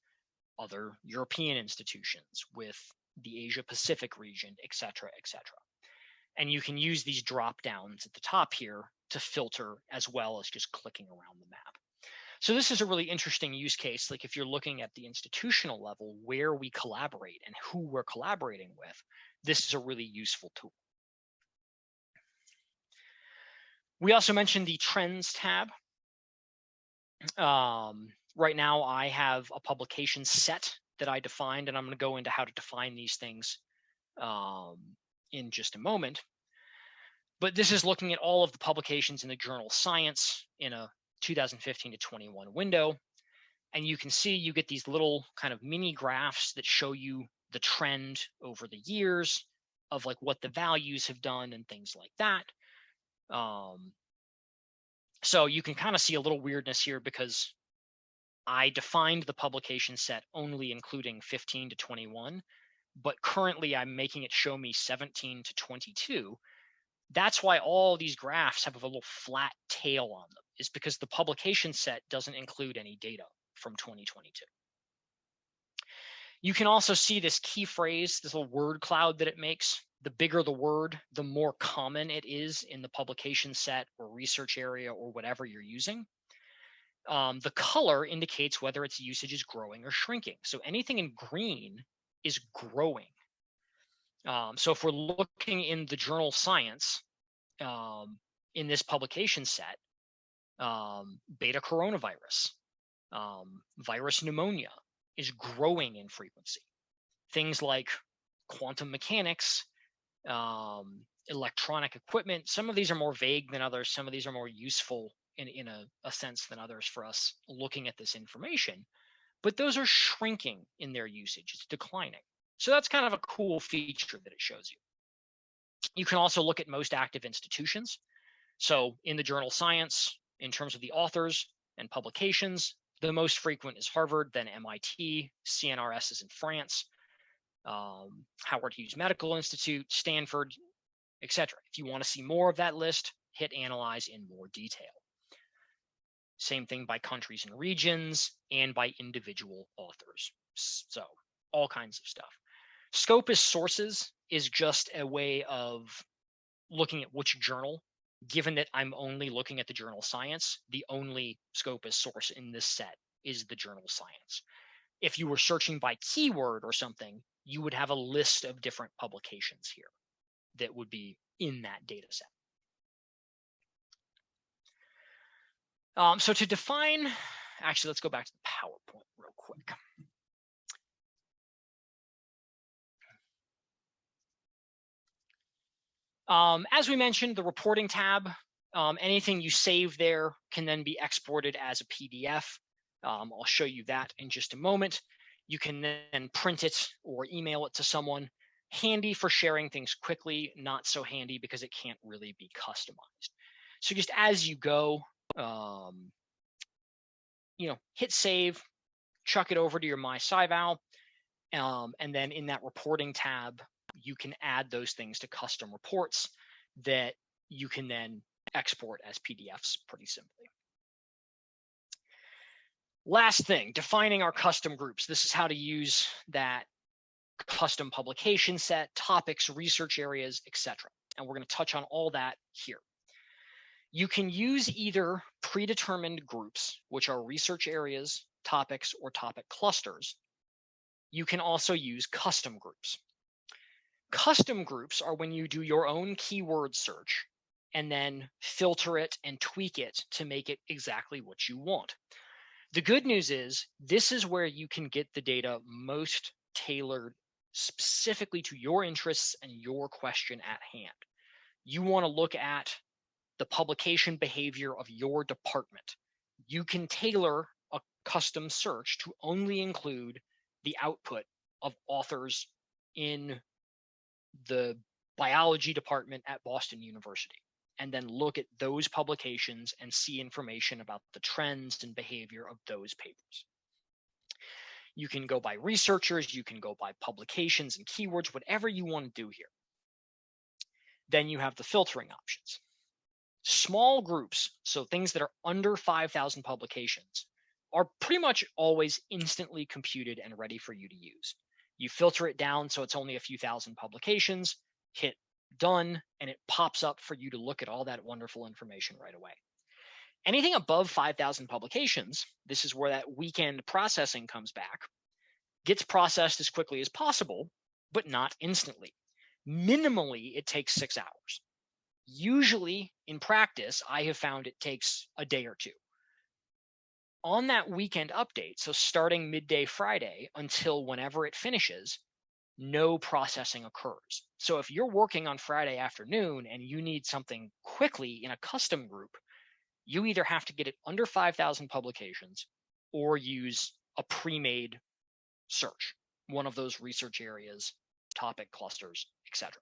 other European institutions, with the Asia Pacific region, et cetera, et cetera. And you can use these drop downs at the top here to filter, as well as just clicking around the map. So this is a really interesting use case. Like if you're looking at the institutional level, where we collaborate and who we're collaborating with, this is a really useful tool. We also mentioned the Trends tab. Right now, I have a publication set that I defined, and I'm going to go into how to define these things in just a moment. But this is looking at all of the publications in the journal Science in a 2015 to 21 window. And you can see you get these little kind of mini graphs that show you the trend over the years of like what the values have done and things like that. So you can kind of see a little weirdness here because I defined the publication set only including 15 to 21, but currently I'm making it show me 17 to 22. That's why all these graphs have a little flat tail on them, is because the publication set doesn't include any data from 2022. You can also see this key phrase, this little word cloud that it makes. The bigger the word, the more common it is in the publication set or research area or whatever you're using. The color indicates whether its usage is growing or shrinking. So anything in green is growing. So if we're looking in the journal Science, in this publication set, beta coronavirus, virus pneumonia is growing in frequency. Things like quantum mechanics, electronic equipment, some of these are more vague than others. Some of these are more useful in a sense than others for us looking at this information, but those are shrinking in their usage. It's declining. So that's kind of a cool feature that it shows you. You can also look at most active institutions. So in the journal Science, in terms of the authors and publications, the most frequent is Harvard, then MIT, CNRS is in France, Howard Hughes Medical Institute, Stanford, etc. If you want to see more of that list, hit Analyze in more detail. Same thing by countries and regions and by individual authors. So all kinds of stuff. Scope as sources is just a way of looking at which journal. Given that I'm only looking at the journal Science, the only scope as source in this set is the journal Science. If you were searching by keyword or something, you would have a list of different publications here that would be in that data set. So to define, actually, let's go back to the PowerPoint real quick. As we mentioned, the reporting tab, anything you save there can then be exported as a PDF. I'll show you that in just a moment. You can then print it or email it to someone. Handy for sharing things quickly, not so handy because it can't really be customized. So just as you go, hit save, chuck it over to your My SciVal, and then in that reporting tab, you can add those things to custom reports that you can then export as PDFs pretty simply. Last thing, defining our custom groups. This is how to use that custom publication set, topics, research areas, etc. And we're going to touch on all that here. You can use either predetermined groups, which are research areas, topics, or topic clusters. You can also use custom groups. Custom groups are when you do your own keyword search and then filter it and tweak it to make it exactly what you want. The good news is this is where you can get the data most tailored specifically to your interests and your question at hand. You want to look at the publication behavior of your department. You can tailor a custom search to only include the output of authors in the biology department at Boston University, and then look at those publications and see information about the trends and behavior of those papers. You can go by researchers, you can go by publications and keywords, whatever you want to do here. Then you have the filtering options. Small groups, so things that are under 5,000 publications, are pretty much always instantly computed and ready for you to use. You filter it down so it's only a few thousand publications, hit done, and it pops up for you to look at all that wonderful information right away. Anything above 5,000 publications, this is where that weekend processing comes back, gets processed as quickly as possible, but not instantly. Minimally, it takes 6 hours. Usually, in practice, I have found it takes a day or two. On that weekend update, so starting midday Friday until whenever it finishes, no processing occurs. So if you're working on Friday afternoon and you need something quickly in a custom group, you either have to get it under 5,000 publications or use a pre-made search, one of those research areas, topic clusters, etc.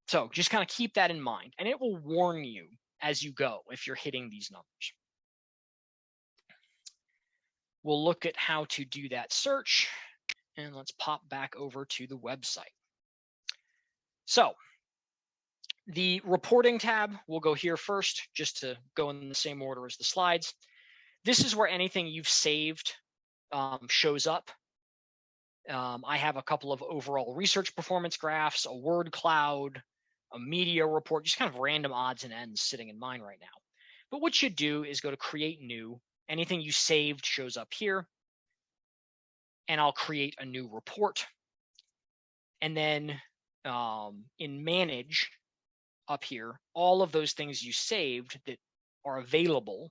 So just kind of keep that in mind, and it will warn you as you go if you're hitting these numbers. We'll look at how to do that search, and let's pop back over to the website. So the reporting tab, we'll go here first, just to go in the same order as the slides. This is where anything you've saved shows up. I have a couple of overall research performance graphs, a word cloud, a media report, just kind of random odds and ends sitting in mine right now. But what you do is go to create new. Anything you saved shows up here. And I'll create a new report. And then in manage up here, all of those things you saved that are available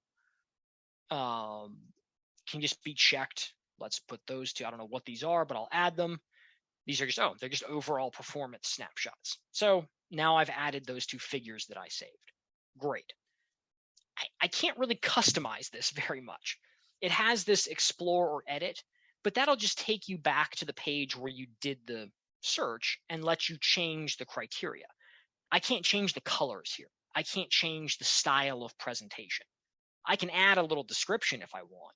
can just be checked. Let's put those two. I don't know what these are, but I'll add them. These are just, they're just overall performance snapshots. So now I've added those two figures that I saved. Great. I can't really customize this very much. It has this explore or edit, but that'll just take you back to the page where you did the search and let you change the criteria. I can't change the colors here. I can't change the style of presentation. I can add a little description if I want,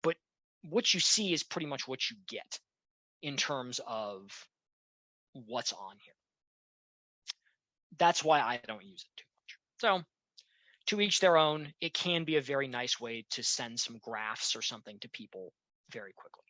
but what you see is pretty much what you get in terms of what's on here. That's why I don't use it too much. So to each their own, it can be a very nice way to send some graphs or something to people very quickly.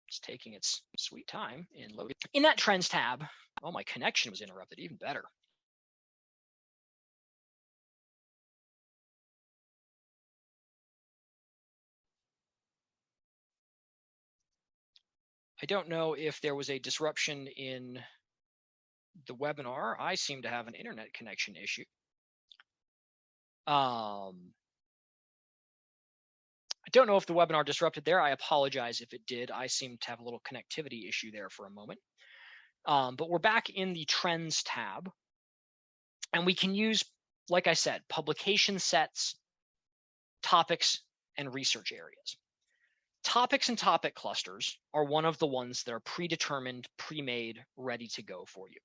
It's taking its sweet time in loading. In that trends tab, oh, my connection was interrupted, even better. I don't know if there was a disruption in the webinar. I seem to have an internet connection issue. I don't know if the webinar disrupted there. I apologize if it did. I seem to have a little connectivity issue there for a moment. But we're back in the Trends tab. And we can use, like I said, publication sets, topics, and research areas. Topics and topic clusters are one of the ones that are predetermined, pre-made, ready to go for you.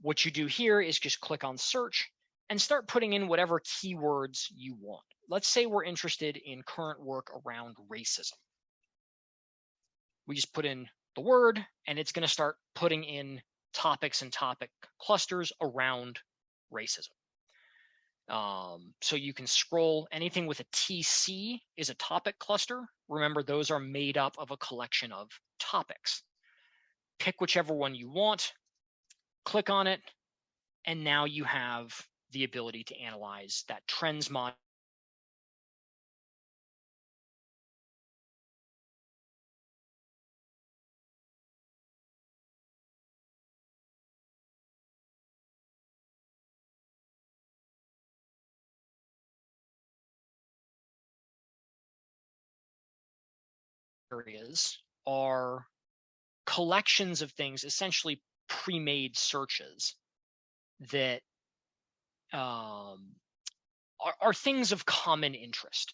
What you do here is just click on search and start putting in whatever keywords you want. Let's say we're interested in current work around racism. We just put in the word and it's going to start putting in topics and topic clusters around racism. So you can scroll. Anything with a TC is a topic cluster. Remember, those are made up of a collection of topics. Pick whichever one you want, click on it, and now you have the ability to analyze that trends module. Areas are collections of things, essentially pre-made searches that are things of common interest.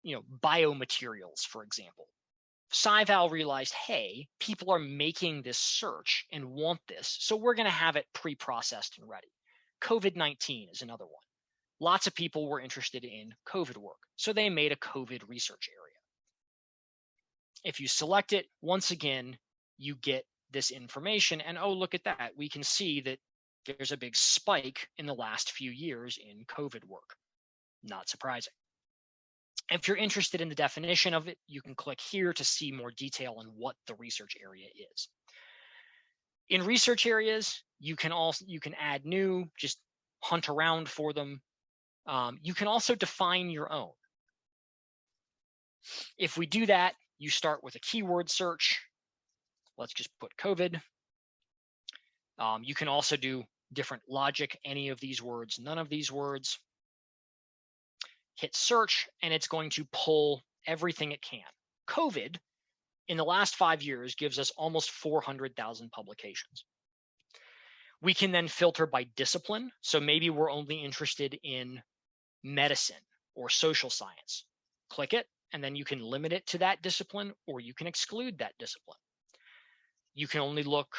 biomaterials, for example. SciVal realized, hey, people are making this search and want this, so we're going to have it pre-processed and ready. COVID-19 is another one. Lots of people were interested in COVID work, so they made a COVID research area. If you select it, once again, you get this information, and oh, look at that. We can see that there's a big spike in the last few years in COVID work. Not surprising. If you're interested in the definition of it, you can click here to see more detail on what the research area is. In research areas, you can add new, just hunt around for them. You can also define your own. If we do that, you start with a keyword search. Let's just put COVID. You can also do different logic, any of these words, none of these words. Hit search, and it's going to pull everything it can. COVID, in the last 5 years, gives us almost 400,000 publications. We can then filter by discipline. So maybe we're only interested in medicine or social science. Click it, and then you can limit it to that discipline, or you can exclude that discipline. You can only look,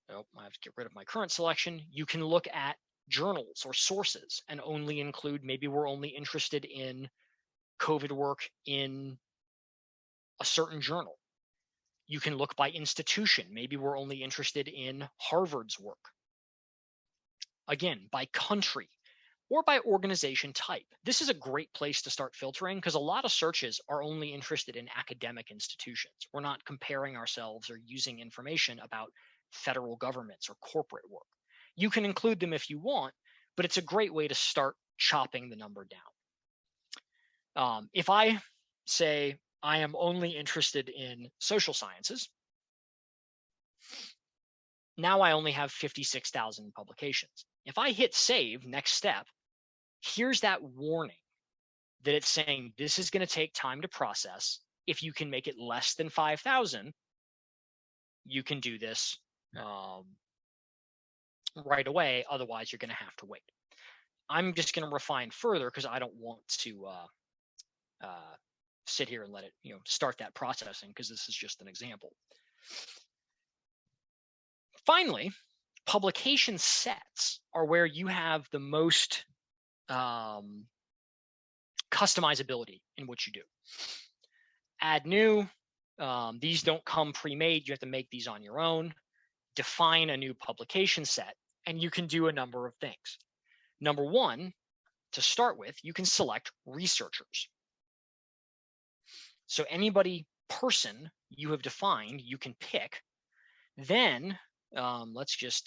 I have to get rid of my current selection. You can look at journals or sources and only include, maybe we're only interested in COVID work in a certain journal. You can look by institution. Maybe we're only interested in Harvard's work. Again, by country or by organization type. This is a great place to start filtering because a lot of searches are only interested in academic institutions. We're not comparing ourselves or using information about federal governments or corporate work. You can include them if you want, but it's a great way to start chopping the number down. If I say I am only interested in social sciences, now I only have 56,000 publications. If I hit save, next step, here's that warning that it's saying this is going to take time to process. If you can make it less than 5,000, you can do this right away. Otherwise, you're going to have to wait. I'm just going to refine further because I don't want to sit here and let it, start that processing because this is just an example. Finally, publication sets are where you have the most customizability in what you do. Add new. These don't come pre-made. You have to make these on your own. Define a new publication set, and you can do a number of things. Number one, to start with, you can select researchers. So anybody, person you have defined, you can pick. Then there's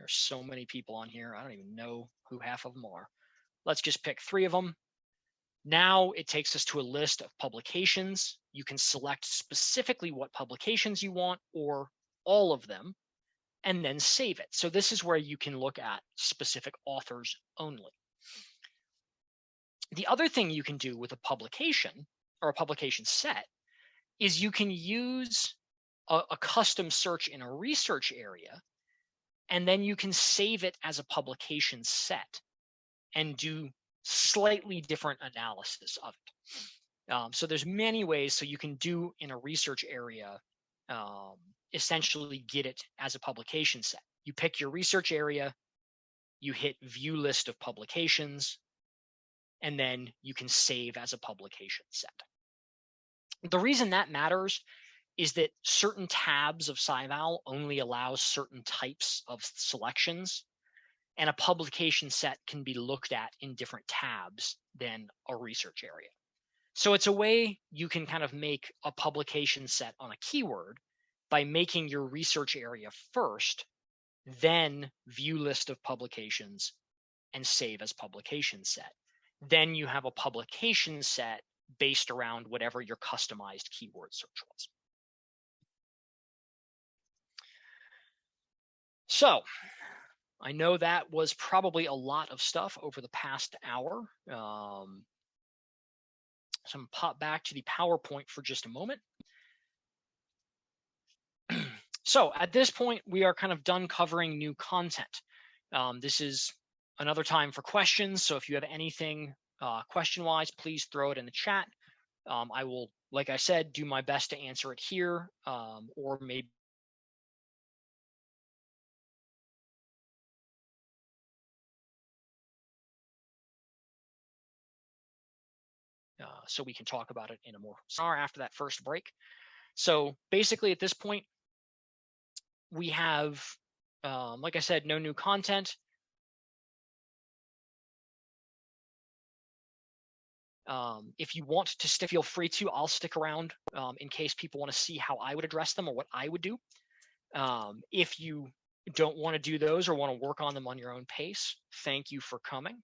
so many people on here. I don't even know who half of them are. Let's just pick 3 of them. Now it takes us to a list of publications. You can select specifically what publications you want or all of them, and then save it. So this is where you can look at specific authors only. The other thing you can do with a publication or a publication set is you can use a custom search in a research area, and then you can save it as a publication set and do slightly different analysis of it. So there's many ways. So you can do in a research area, essentially get it as a publication set. You pick your research area, you hit view list of publications, and then you can save as a publication set. The reason that matters is that certain tabs of SciVal only allow certain types of selections, and a publication set can be looked at in different tabs than a research area. So it's a way you can kind of make a publication set on a keyword by making your research area first, then view list of publications and save as publication set. Then you have a publication set based around whatever your customized keyword search was. So I know that was probably a lot of stuff over the past hour. So I'm going to pop back to the PowerPoint for just a moment. So at this point, we are kind of done covering new content. This is another time for questions. So if you have anything question-wise, please throw it in the chat. I will, like I said, do my best to answer it here, or maybe so we can talk about it in a more after that first break. So basically at this point, we have, like I said, no new content. If you want to stick, feel free to. I'll stick around in case people want to see how I would address them or what I would do. If you don't want to do those or want to work on them on your own pace, thank you for coming.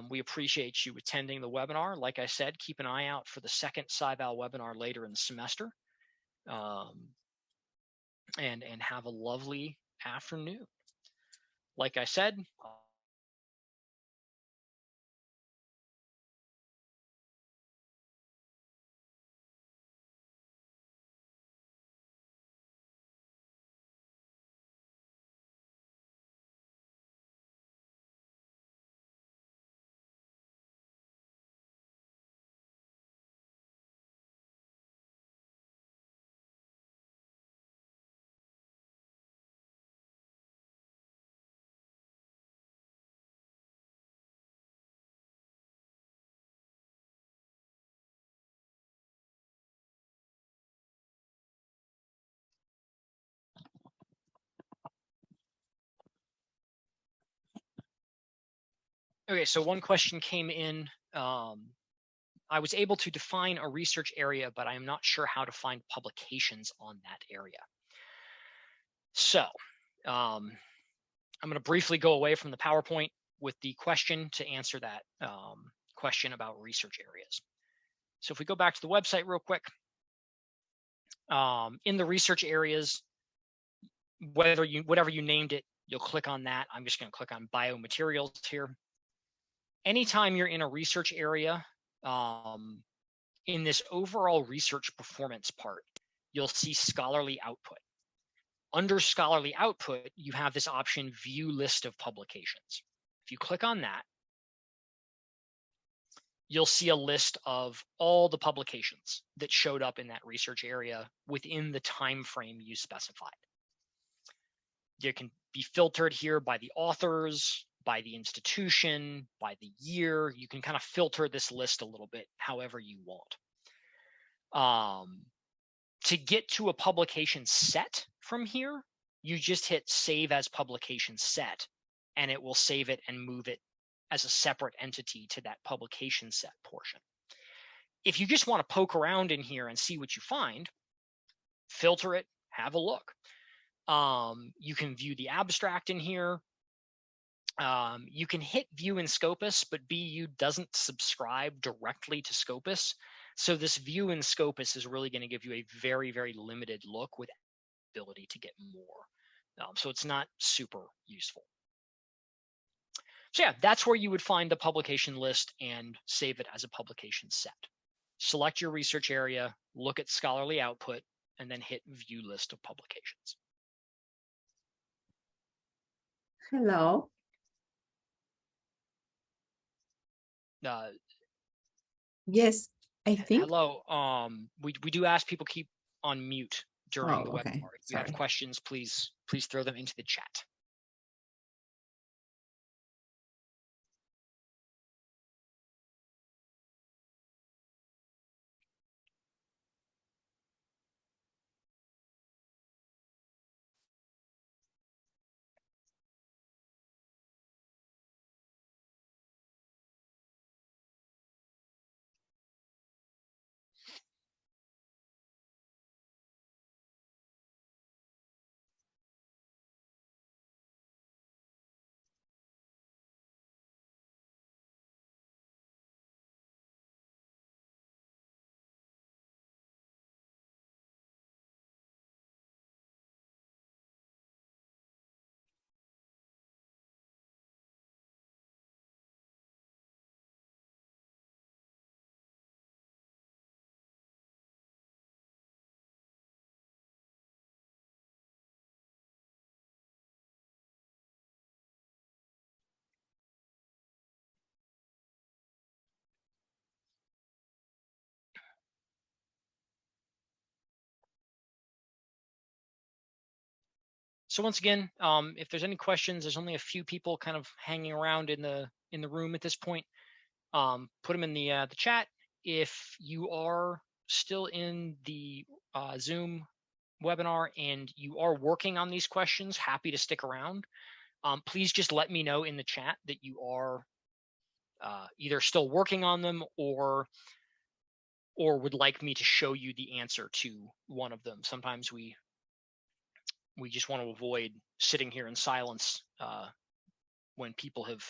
We appreciate you attending the webinar. Like I said, keep an eye out for the second SciVal webinar later in the semester. And have a lovely afternoon. Like I said, okay, so one question came in. I was able to define a research area, but I am not sure how to find publications on that area. So I'm going to briefly go away from the PowerPoint with the question to answer that question about research areas. So if we go back to the website real quick, in the research areas, whatever you named it, you'll click on that. I'm just going to click on biomaterials here. Anytime you're in a research area, in this overall research performance part, you'll see scholarly output. Under scholarly output, you have this option, view list of publications. If you click on that, you'll see a list of all the publications that showed up in that research area within the time frame you specified. They can be filtered here by the authors, by the institution, by the year. You can kind of filter this list a little bit however you want. To get to a publication set from here, you just hit save as publication set, and it will save it and move it as a separate entity to that publication set portion. If you just want to poke around in here and see what you find, filter it, have a look. You can view the abstract in here. You can hit view in Scopus, but BU doesn't subscribe directly to Scopus. So this view in Scopus is really going to give you a very, very limited look with ability to get more. So it's not super useful. So yeah, that's where you would find the publication list and save it as a publication set. Select your research area, look at scholarly output, and then hit view list of publications. Hello. Yes, I think. Hello. We do ask people keep on mute during the webinar. If you have questions, please throw them into the chat. So once again, if there's any questions, there's only a few people kind of hanging around in the room at this point. Put them in the chat. If you are still in the Zoom webinar and you are working on these questions, happy to stick around. Please just let me know in the chat that you are either still working on them or would like me to show you the answer to one of them. Sometimes we just want to avoid sitting here in silence when people have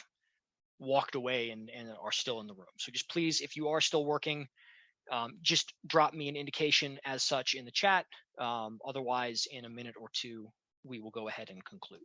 walked away and are still in the room. So just please, if you are still working, just drop me an indication as such in the chat. Otherwise, in a minute or two, we will go ahead and conclude.